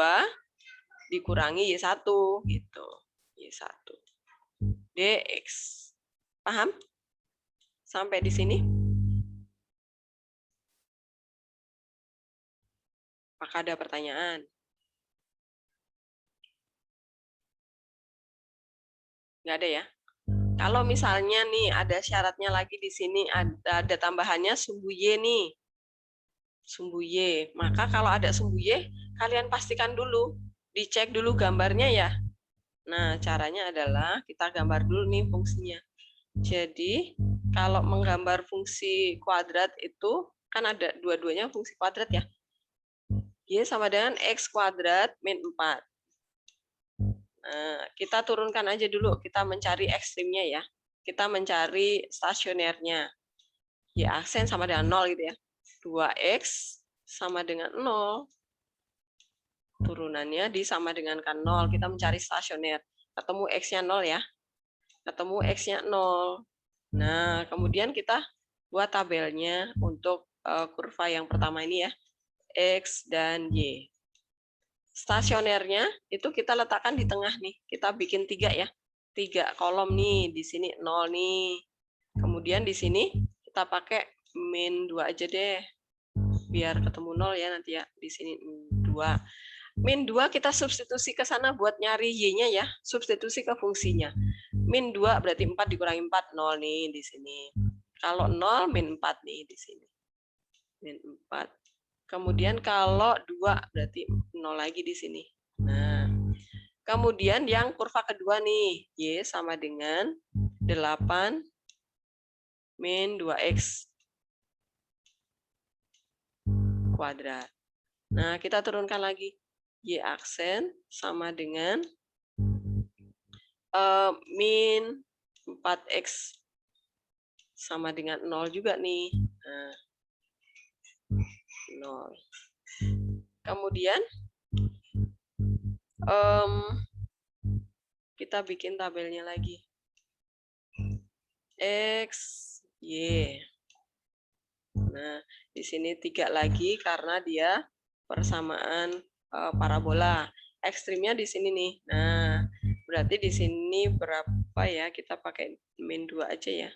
dikurangi Y1 gitu. Y1 dx. Paham? Sampai di sini? Apakah ada pertanyaan? Nggak ada ya? Kalau misalnya nih ada syaratnya lagi di sini, ada tambahannya sumbu Y nih. Sumbu Y. Maka kalau ada sumbu Y, kalian pastikan dulu. Dicek dulu gambarnya ya. Nah, caranya adalah kita gambar dulu nih fungsinya. Jadi, kalau menggambar fungsi kuadrat itu, kan ada dua-duanya fungsi kuadrat ya. Y sama dengan X kuadrat min 4. Nah, kita turunkan aja dulu, kita mencari ekstrimnya ya. Kita mencari stasionernya. Y aksen sama dengan 0 gitu ya. 2X sama dengan 0. Turunannya sama dengan kan 0. Kita mencari stasioner. Ketemu X-nya 0 ya. Ketemu X-nya 0. Nah, kemudian kita buat tabelnya untuk kurva yang pertama ini ya. X dan Y. Stasionernya itu kita letakkan di tengah nih. Kita bikin 3 ya. 3 kolom nih. Di sini 0 nih. Kemudian di sini kita pakai min 2 aja deh. Biar ketemu 0 ya nanti ya. Di sini 2. Min 2 kita substitusi ke sana buat nyari Y-nya ya. Substitusi ke fungsinya. Min 2 berarti 4 dikurangi 4. 0 nih di sini. Kalau 0, min 4 nih di sini. Min 4. Kemudian kalau 2 berarti 0 lagi di sini. Nah, kemudian yang kurva kedua nih. Y sama dengan 8 min 2X kuadrat. Nah, kita turunkan lagi. Y aksen sama dengan min 4X sama dengan 0 juga nih. Nah, 0. Kemudian kita bikin tabelnya lagi. X, Y. Nah, di sini 3 lagi karena dia persamaan parabola. Ekstrimnya di sini nih. Nah, berarti di sini berapa ya? Kita pakai min 2 aja ya.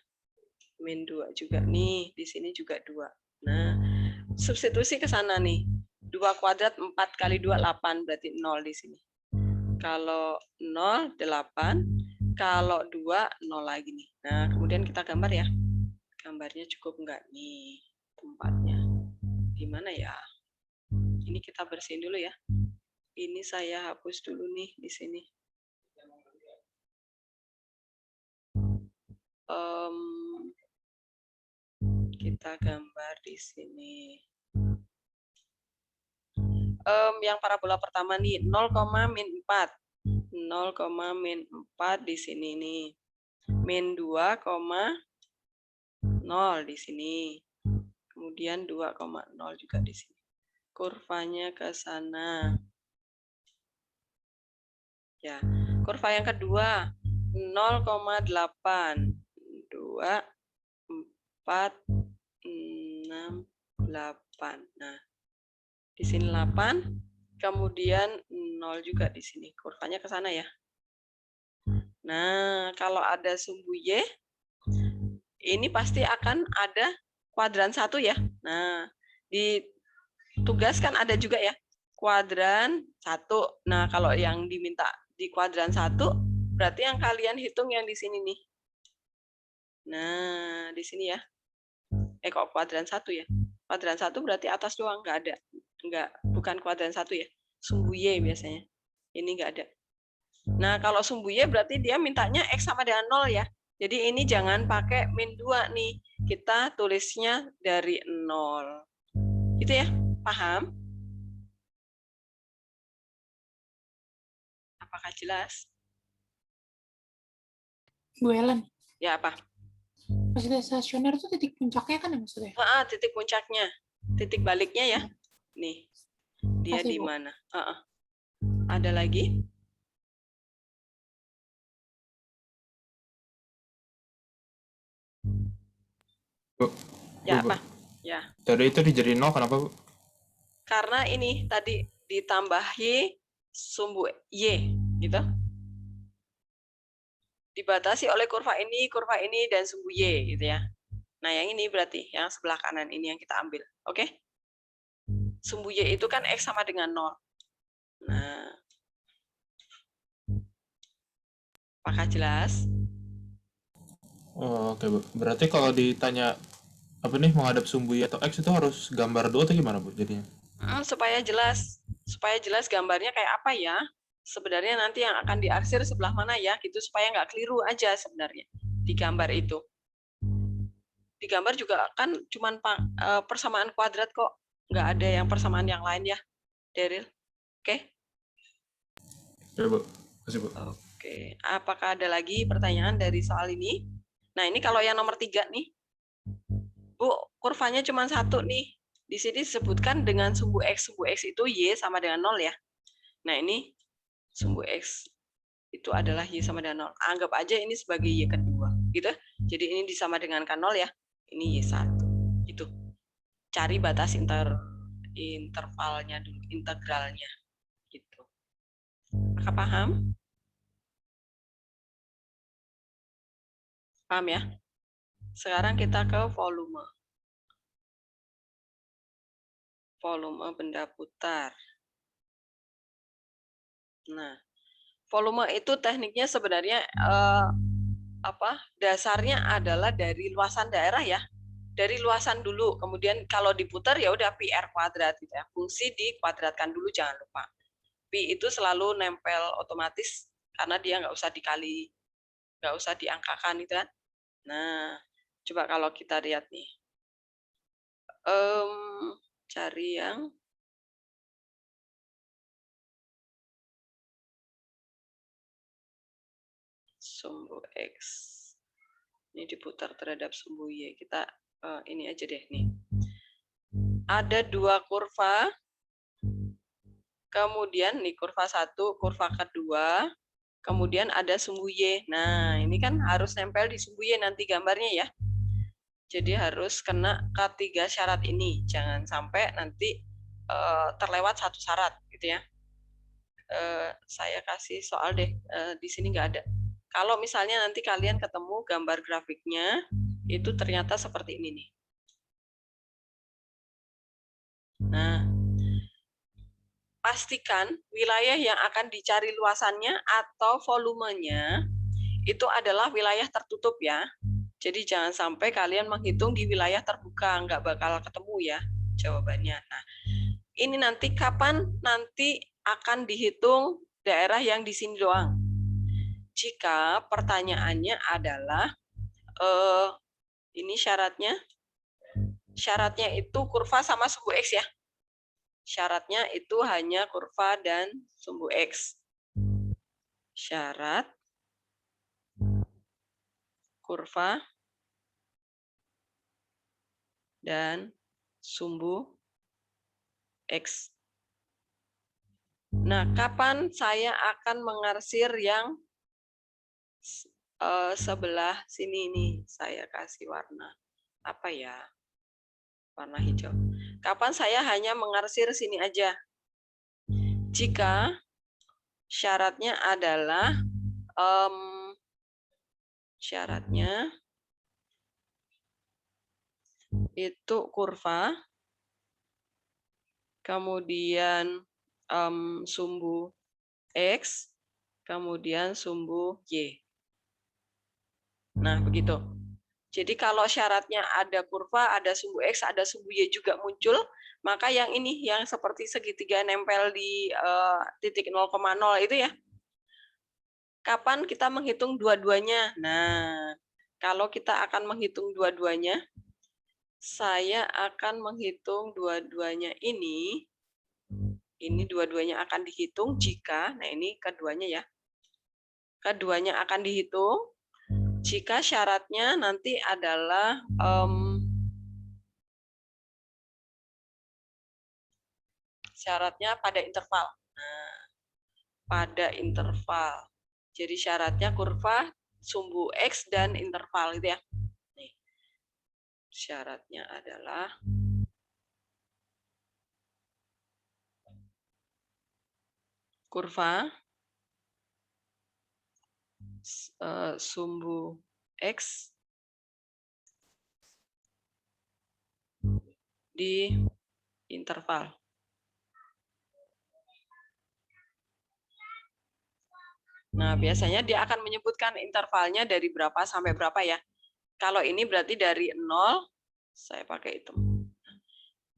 Min 2 juga nih. Di sini juga 2. Nah, substitusi ke sana nih. 2 kuadrat 4 kali 2, 8. Berarti 0 di sini. Kalau 0, 8. Kalau 2, 0 lagi nih. Nah, kemudian kita gambar ya. Gambarnya cukup enggak nih tempatnya? Di mana ya? Ini kita bersihin dulu ya. Ini saya hapus dulu nih di sini. Kita gambar di sini. Yang parabola pertama nih 0, min 4. 0, min 4 di sini nih. Min 2, 0 di sini. Kemudian 2,0 juga di sini. Kurvanya ke sana. Ya, kurva yang kedua 0,8 2 4 6 8. Nah, di sini 8, kemudian 0 juga di sini. Kurvanya ke sana ya. Nah, kalau ada sumbu Y, ini pasti akan ada kuadran 1 ya. Nah, di tugas kan ada juga ya, kuadran 1. Nah, kalau yang diminta di kuadran 1, berarti yang kalian hitung yang di sini nih. Nah, di sini ya. Kok kuadran 1 ya? Kuadran 1 berarti atas doang, nggak ada. Bukan kuadran 1 ya. Sumbu Y biasanya. Ini nggak ada. Nah, kalau sumbu Y berarti dia mintanya X sama dengan 0 ya. Jadi ini jangan pakai min 2 nih. Kita tulisnya dari 0. Gitu ya? Paham? Apakah jelas? Bu Ellen, Ya, apa? maksudnya stasioner itu titik puncaknya kan ya maksudnya? Titik puncaknya. Titik baliknya ya. Nih. Dia Makasih, di Bu. mana? Ada lagi? Bu, Ya, Bu, apa? Ya. tadi itu dijadiin 0 kenapa, Bu? Karena ini tadi ditambahi sumbu Y, gitu. Dibatasi oleh kurva ini, dan sumbu Y, gitu ya. Nah, yang ini berarti, yang sebelah kanan ini yang kita ambil. Oke? Sumbu Y itu kan X sama dengan 0. Nah. Apakah jelas? Oh, oke, Bu. Berarti kalau ditanya apa nih menghadap sumbu Y atau X itu harus gambar dua atau gimana, Bu, jadinya? Supaya jelas gambarnya kayak apa ya. Sebenarnya nanti yang akan diarsir sebelah mana ya, gitu, supaya nggak keliru aja sebenarnya di gambar itu. Di gambar juga kan cuman persamaan kuadrat kok, nggak ada yang persamaan yang lain ya, Daryl. Oke? Ya, Bu. Kasih, Bu. Oke. Apakah ada lagi pertanyaan dari soal ini? Nah, ini kalau yang nomor 3 nih. Bu, kurvanya cuma 1 nih. Di sini disebutkan dengan sumbu X. Sumbu X itu Y sama dengan 0 ya. Nah, ini sumbu X itu adalah Y sama dengan 0. Anggap aja ini sebagai Y kedua. Gitu. Jadi ini disama dengan kan 0 ya. Ini Y1. Gitu. Cari batas intervalnya dulu, integralnya. Gitu. Maka paham? Paham ya? Sekarang kita ke volume. Volume benda putar. Nah, volume itu tekniknya sebenarnya dasarnya adalah dari luasan daerah ya. Dari luasan dulu, kemudian kalau diputar ya udah pi r kuadrat gitu ya. Fungsi dikuadratkan dulu, jangan lupa. Pi itu selalu nempel otomatis karena dia nggak usah dikali, nggak usah diangkakan gitu kan. Nah, coba kalau kita lihat nih. Cari yang sumbu X. Ini diputar terhadap sumbu Y. Kita ini aja deh nih. Ada 2 kurva. Kemudian nih kurva 1, kurva kedua. Kemudian ada sumbu Y. Nah, ini kan harus nempel di sumbu Y nanti gambarnya ya. Jadi harus kena ketiga syarat ini. Jangan sampai nanti terlewat satu syarat gitu ya. Saya kasih soal deh, di sini nggak ada. Kalau misalnya nanti kalian ketemu gambar grafiknya, itu ternyata seperti ini nih. Nah, pastikan wilayah yang akan dicari luasannya atau volumenya itu adalah wilayah tertutup ya. Jadi jangan sampai kalian menghitung di wilayah terbuka, nggak bakal ketemu ya jawabannya. Nah, ini nanti kapan nanti akan dihitung daerah yang di sini doang. Jika pertanyaannya adalah ini syaratnya itu kurva sama sumbu X ya. Syaratnya itu hanya kurva dan sumbu X. Syarat kurva dan sumbu X. Nah, kapan saya akan mengarsir yang sebelah sini nih? Saya kasih warna apa ya? Warna hijau. Kapan saya hanya mengarsir sini aja? Jika syaratnya adalah syaratnya itu kurva, kemudian sumbu X, kemudian sumbu Y. Nah, begitu. Jadi kalau syaratnya ada kurva, ada sumbu X, ada sumbu Y juga muncul, maka yang ini, yang seperti segitiga nempel di titik 0,0 itu ya. Kapan kita menghitung dua-duanya? Nah, kalau kita akan menghitung dua-duanya, saya akan menghitung dua-duanya ini dua-duanya akan dihitung jika, nah ini keduanya ya, keduanya akan dihitung jika syaratnya nanti adalah syaratnya pada interval. Nah, pada interval. Jadi syaratnya kurva, sumbu X, dan interval itu ya. Nih. Syaratnya adalah kurva, sumbu X di interval. Nah, biasanya dia akan menyebutkan intervalnya dari berapa sampai berapa ya. Kalau ini berarti dari 0, saya pakai hitam.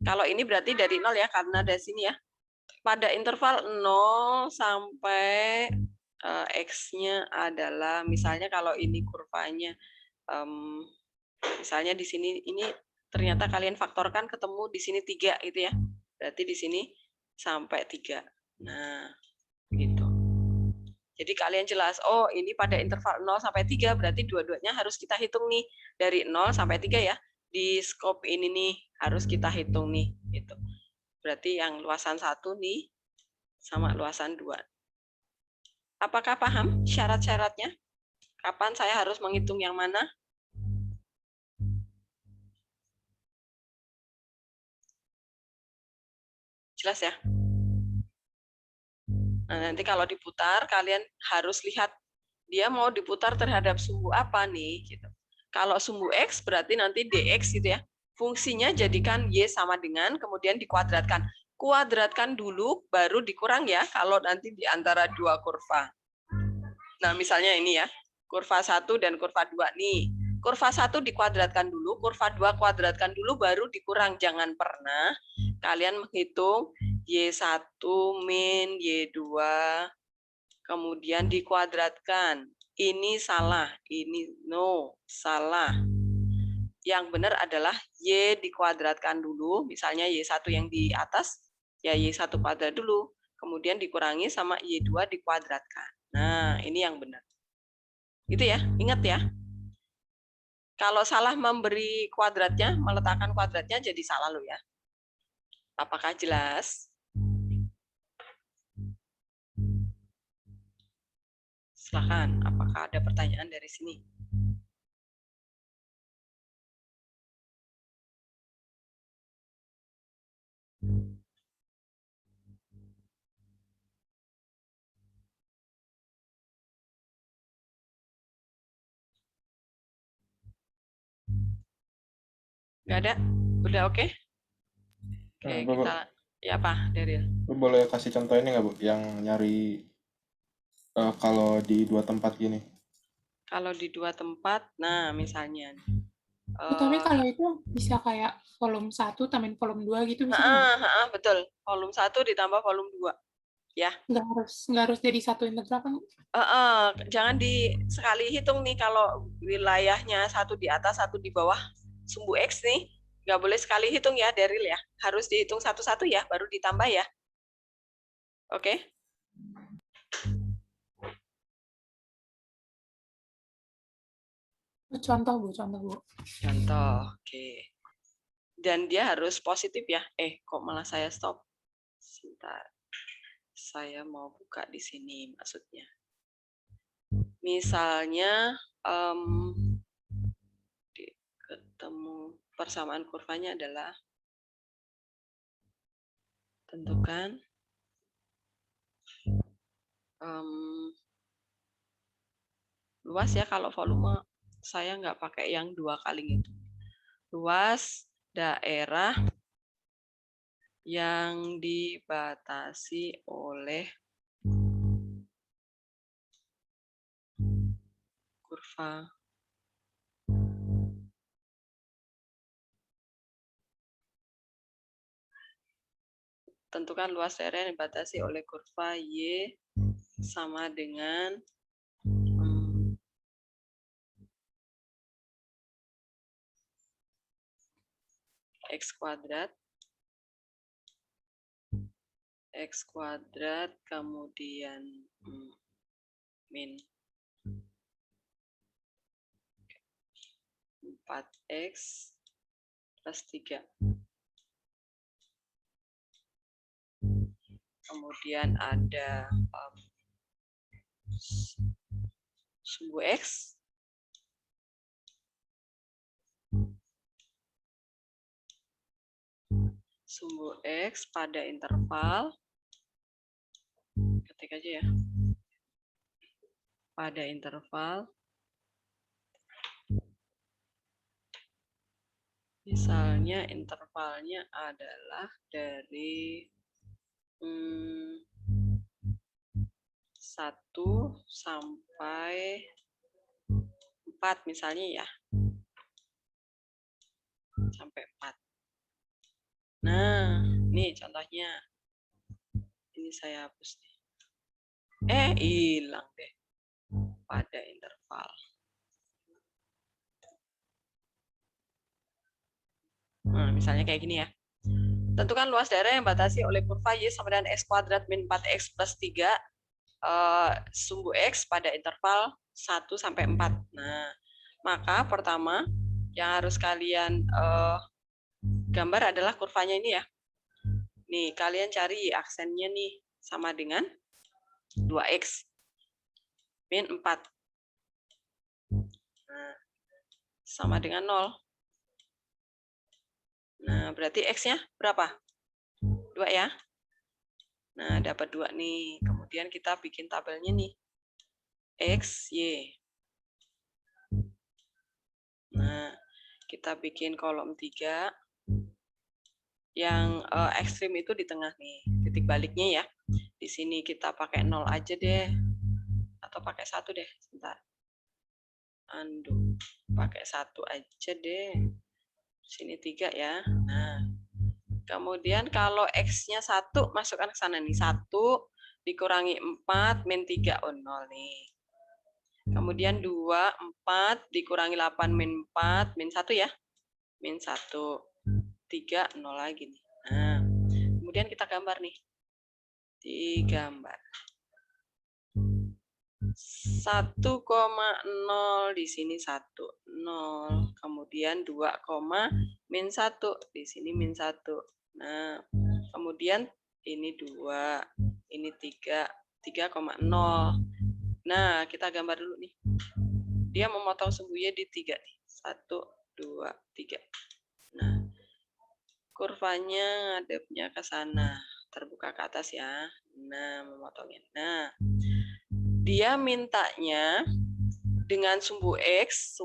Kalau ini berarti dari 0 ya, karena dari sini ya. Pada interval 0 sampai X-nya adalah, misalnya kalau ini kurvanya, misalnya di sini, ini ternyata kalian faktorkan ketemu di sini 3 gitu ya. Berarti di sini sampai 3. Nah, gitu. Jadi kalian jelas, oh ini pada interval 0 sampai 3, berarti dua-duanya harus kita hitung nih. Dari 0 sampai 3 ya. Di scope ini nih, harus kita hitung nih. Gitu. Berarti yang luasan 1 nih, sama luasan 2. Apakah paham syarat-syaratnya? Kapan saya harus menghitung yang mana? Jelas ya? Nah, nanti kalau diputar, kalian harus lihat dia mau diputar terhadap sumbu apa nih. Gitu. Kalau sumbu X berarti nanti dx gitu ya. Fungsinya jadikan Y sama dengan, kemudian dikuadratkan. Kuadratkan dulu, baru dikurang ya, kalau nanti di antara dua kurva. Nah, misalnya ini ya, kurva 1 dan kurva 2 nih. Kurva 1 dikuadratkan dulu, kurva 2 kuadratkan dulu, baru dikurang. Jangan pernah kalian menghitung Y1 min Y2, kemudian dikuadratkan. Ini salah, ini no, salah. Yang benar adalah Y dikuadratkan dulu, misalnya Y1 yang di atas, ya Y1 kuadrat dulu, kemudian dikurangi sama Y2 dikuadratkan. Nah, ini yang benar. Gitu ya, ingat ya. Kalau salah memberi kuadratnya, meletakkan kuadratnya jadi salah loh ya. Apakah jelas? Silakan, apakah ada pertanyaan dari sini? Nggak ada? Udah oke? Oke, kita ya apa, Daryl? Lu boleh kasih contoh ini nggak, Bu, yang nyari kalau di dua tempat gini? Kalau di dua tempat, nah misalnya. Tapi kalau itu bisa kayak volume 1 tambahin volume 2 gitu bisa nggak? Betul, volume 1 ditambah volume 2. Ya. Nggak harus jadi satu integral kan? Jangan sekali hitung nih, kalau wilayahnya satu di atas, satu di bawah sumbu X nih, nggak boleh sekali hitung ya, Daryl ya. Harus dihitung satu-satu ya, baru ditambah ya. Oke? Contoh, Bu. Contoh, oke. Dan dia harus positif ya. Kok malah saya stop? Sebentar. Saya mau buka di sini maksudnya. Misalnya ketemu persamaan kurvanya adalah tentukan luas ya, kalau volume saya nggak pakai yang 2 kali itu. Luas daerah yang dibatasi oleh kurva tentukan luas daerah yang dibatasi oleh kurva Y sama dengan X kuadrat kemudian min 4X plus 3. Kemudian ada sumbu X pada interval, ketik aja ya, pada interval misalnya intervalnya adalah dari 1 sampai 4 misalnya ya. Sampai 4. Nah, ini contohnya. Ini saya hapus nih. Hilang deh. Pada interval. Nah, misalnya kayak gini ya. Tentukan luas daerah yang batasi oleh kurva Y sama dengan X kuadrat min 4X plus 3 sumbu X pada interval 1 sampai 4. Nah, maka pertama yang harus kalian gambar adalah kurvanya ini ya. Nih, kalian cari aksennya nih sama dengan 2X min 4. Nah, sama dengan 0. Nah, berarti X-nya berapa? 2 ya. Nah, dapat 2 nih. Kemudian kita bikin tabelnya nih. X, Y. Nah, kita bikin kolom 3. Yang ekstrim itu di tengah nih. Titik baliknya ya. Di sini kita pakai 0 aja deh. Atau pakai 1 deh. Sebentar. Pakai 1 aja deh. Sini 3 ya. Nah, kemudian kalau X-nya 1, masukkan ke sana nih. 1 dikurangi 4 min 3. 0 nih. Kemudian 2, 4 dikurangi 8 min 4, min 1 ya. Min 1. 3, 0 lagi nih. Nah, kemudian kita gambar nih. Digambar. 1,0 di sini 1, 0. Kemudian 2, min 1 di sini min 1. Nah, kemudian ini 2, ini 3, 3,0. Nah, kita gambar dulu nih. Dia memotong sumbu Y di 3 nih. 1, 2, 3. Nah, kurvanya ngadepnya ke sana, terbuka ke atas ya. Nah, memotongnya. Nah, dia mintanya dengan sumbu X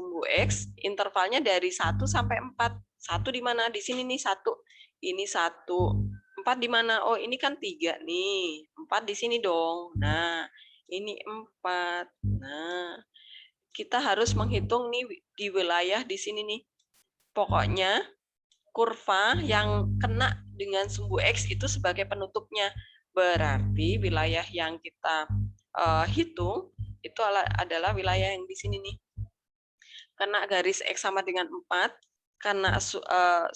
intervalnya dari 1 sampai 4. 1 di mana? Di sini nih 1. Ini 1. 4 di mana? Oh, ini kan 3 nih. 4 di sini dong. Nah, ini 4. Nah, kita harus menghitung nih di wilayah di sini nih. Pokoknya kurva yang kena dengan sumbu X itu sebagai penutupnya. Berarti wilayah yang kita hitung itu adalah wilayah yang di sini nih. Kena garis X sama dengan 4, kena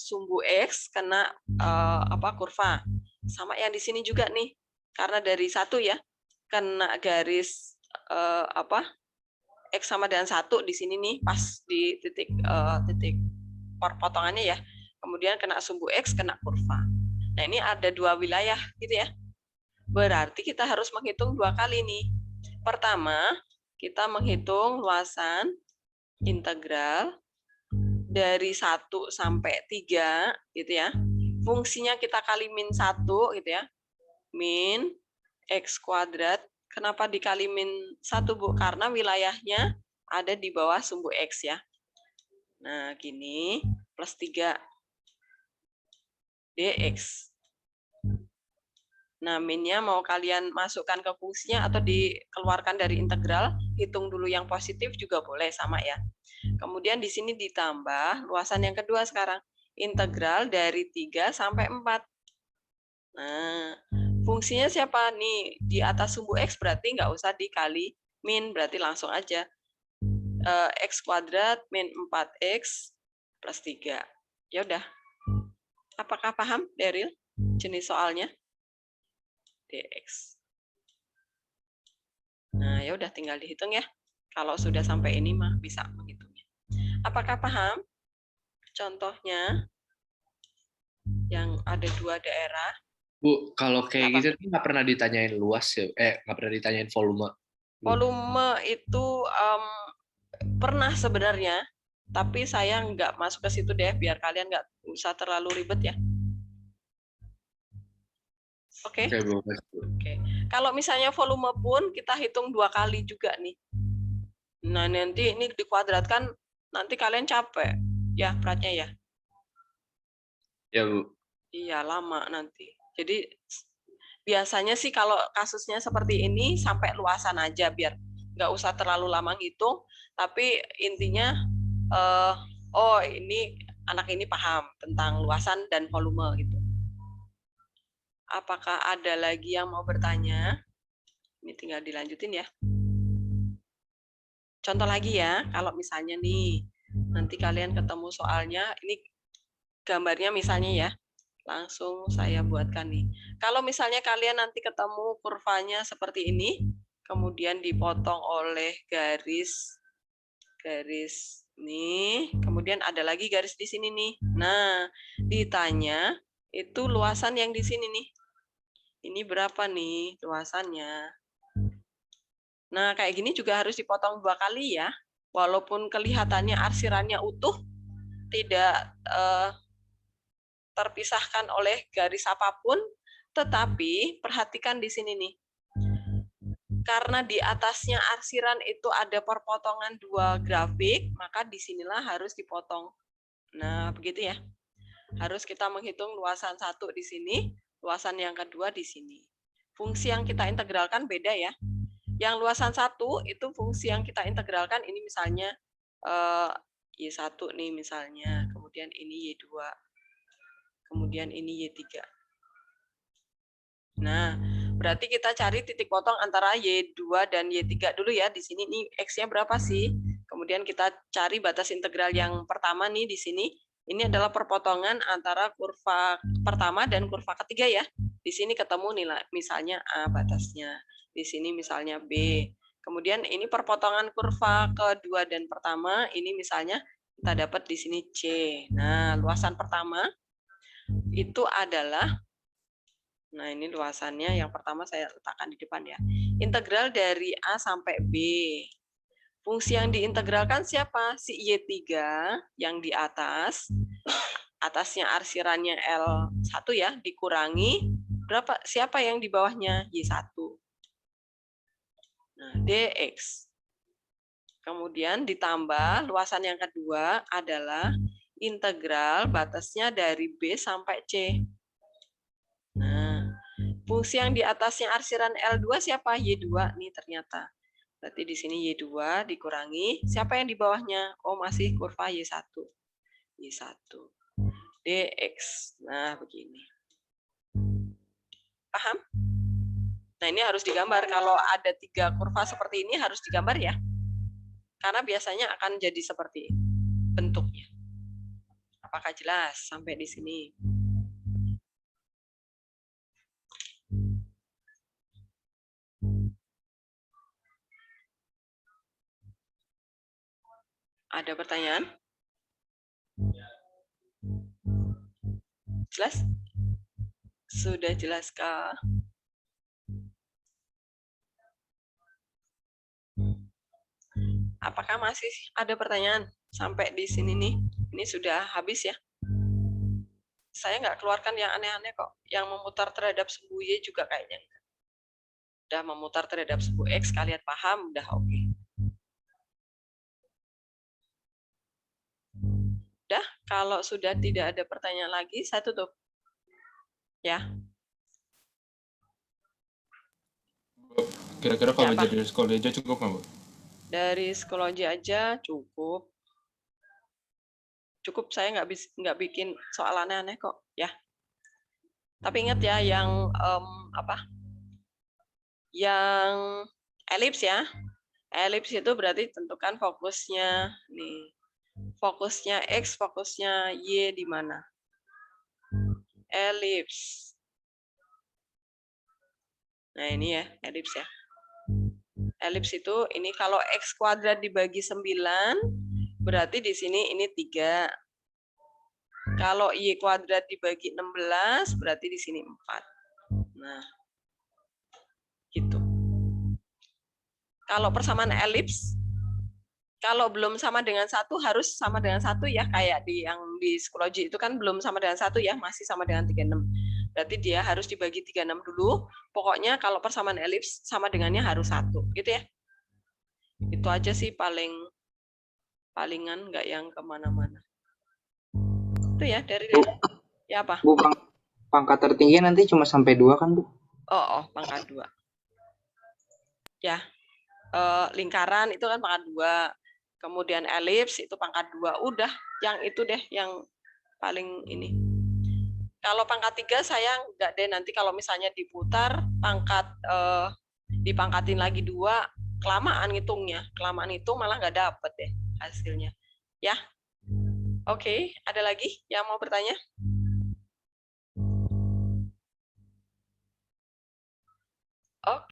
sumbu X, kena kurva. Sama yang di sini juga nih. Karena dari 1 ya. Kena garis X sama dengan 1 di sini nih, pas di titik potongannya ya. kemudian kena sumbu X, kena kurva. Nah, ini ada dua wilayah gitu ya. Berarti kita harus menghitung dua kali nih. Pertama, kita menghitung luasan integral dari 1 sampai 3 gitu ya. Fungsinya kita kali min 1 gitu ya. Min X kuadrat. Kenapa dikali min 1, Bu? Karena wilayahnya ada di bawah sumbu X ya. Nah, gini, plus 3 dx. Nah, minnya mau kalian masukkan ke fungsinya atau dikeluarkan dari integral, hitung dulu yang positif juga boleh, sama ya. Kemudian di sini ditambah luasan yang kedua sekarang, integral dari 3 sampai 4. Nah, fungsinya siapa nih? Di atas sumbu X berarti nggak usah dikali min, berarti langsung aja. X kuadrat min 4X plus 3. Ya udah. Apakah paham, Daryl, jenis soalnya? dx. Nah, ya udah tinggal dihitung ya. Kalau sudah sampai ini mah bisa menghitungnya. Apakah paham? Contohnya yang ada dua daerah. Bu, kalau kayak Kenapa? gitu tuh nggak pernah ditanyain luas ya? Nggak pernah ditanyain volume. Volume itu pernah sebenarnya, tapi saya nggak masuk ke situ deh, biar kalian nggak usah terlalu ribet ya. Oke. Oke. Kalau misalnya volume pun kita hitung 2 kali juga nih. Nah, nanti ini dikuadratkan, nanti kalian capek ya beratnya ya. Ya, Bu. Iya, lama nanti. Jadi biasanya sih kalau kasusnya seperti ini sampai luasan aja, biar nggak usah terlalu lama ngitung. Tapi intinya, oh ini anak ini paham tentang luasan dan volume gitu. Apakah ada lagi yang mau bertanya? Ini tinggal dilanjutin ya. Contoh lagi ya, kalau misalnya nih, nanti kalian ketemu soalnya, ini gambarnya misalnya ya, langsung saya buatkan nih. Kalau misalnya kalian nanti ketemu kurvanya seperti ini, kemudian dipotong oleh garis nih, kemudian ada lagi garis di sini nih. Nah, ditanya itu luasan yang di sini nih. Ini berapa nih luasannya? Nah, kayak gini juga harus dipotong 2 kali ya. Walaupun kelihatannya arsirannya utuh, tidak terpisahkan oleh garis apapun, tetapi perhatikan di sini nih. Karena di atasnya arsiran itu ada perpotongan 2 grafik, maka disinilah harus dipotong. Nah, begitu ya. Harus kita menghitung luasan 1 di sini, luasan yang kedua di sini. Fungsi yang kita integralkan beda ya. Yang luasan 1 itu fungsi yang kita integralkan, ini misalnya Y1 nih misalnya, kemudian ini Y2, kemudian ini Y3. Nah, berarti kita cari titik potong antara Y2 dan Y3 dulu ya. Di sini nih X-nya berapa sih? Kemudian kita cari batas integral yang pertama nih di sini. Ini adalah perpotongan antara kurva pertama dan kurva ketiga ya. Di sini ketemu nilai misalnya A batasnya. Di sini misalnya B. Kemudian ini perpotongan kurva kedua dan pertama, ini misalnya kita dapat di sini C. Nah, luasan pertama itu adalah, nah ini luasannya yang pertama saya letakkan di depan ya. Integral dari A sampai B. Fungsi yang diintegralkan siapa? Si Y3 yang di atas. Atasnya arsirannya L1 ya, dikurangi berapa? Siapa yang di bawahnya? Y1. Nah, dx. Kemudian ditambah luasan yang kedua adalah integral batasnya dari B sampai C. Nah, fungsi yang di atasnya arsiran L2 siapa? Y2 nih ternyata. Berarti di sini Y2 dikurangi. Siapa yang di bawahnya? Oh, masih kurva Y1. Y1. dx. Nah, begini. Paham? Nah, ini harus digambar. Kalau ada 3 kurva seperti ini harus digambar ya. Karena biasanya akan jadi seperti ini bentuknya. Apakah jelas sampai di sini? Ada pertanyaan? Jelas? Sudah jelaskah? Apakah masih ada pertanyaan sampai di sini nih? Ini sudah habis ya. Saya nggak keluarkan yang aneh-aneh kok. Yang memutar terhadap sumbu Y juga kayaknya. Udah memutar terhadap sumbu X, kalian paham, udah oke. Udah, kalau sudah tidak ada pertanyaan lagi, saya tutup. Ya. Kira-kira kalau Ya, Pak. jadi psikologi aja cukup nggak, Bu? Dari psikologi aja cukup. Cukup, saya nggak bikin soal aneh-aneh kok, ya. Tapi ingat ya, yang yang elips ya. Elips itu berarti tentukan fokusnya nih. Fokusnya X, fokusnya Y di mana? Elips. Nah, ini ya, elips ya. Elips itu ini kalau X kuadrat dibagi 9, berarti di sini ini 3. Kalau Y kuadrat dibagi 16, berarti di sini 4. Nah, gitu. Kalau persamaan elips, kalau belum sama dengan 1 harus sama dengan 1 ya, kayak yang di psikologi itu kan belum sama dengan 1 ya, masih sama dengan 36. Berarti dia harus dibagi 36 dulu. Pokoknya kalau persamaan elips sama dengannya harus 1, gitu ya. Itu aja sih palingan, nggak yang kemana-mana. Itu ya dari ya apa? Bu, pangkat tertinggi nanti cuma sampai 2 kan, Bu? Oh, pangkat 2. Ya. Lingkaran itu kan pangkat 2. Kemudian elips itu pangkat 2. Udah, yang itu deh yang paling ini. Kalau pangkat 3 saya nggak deh, nanti kalau misalnya diputar dipangkatin lagi 2, kelamaan ngitungnya. Kelamaan itu malah nggak dapet deh hasilnya. Ya. Oke, ada lagi yang mau bertanya? Oke.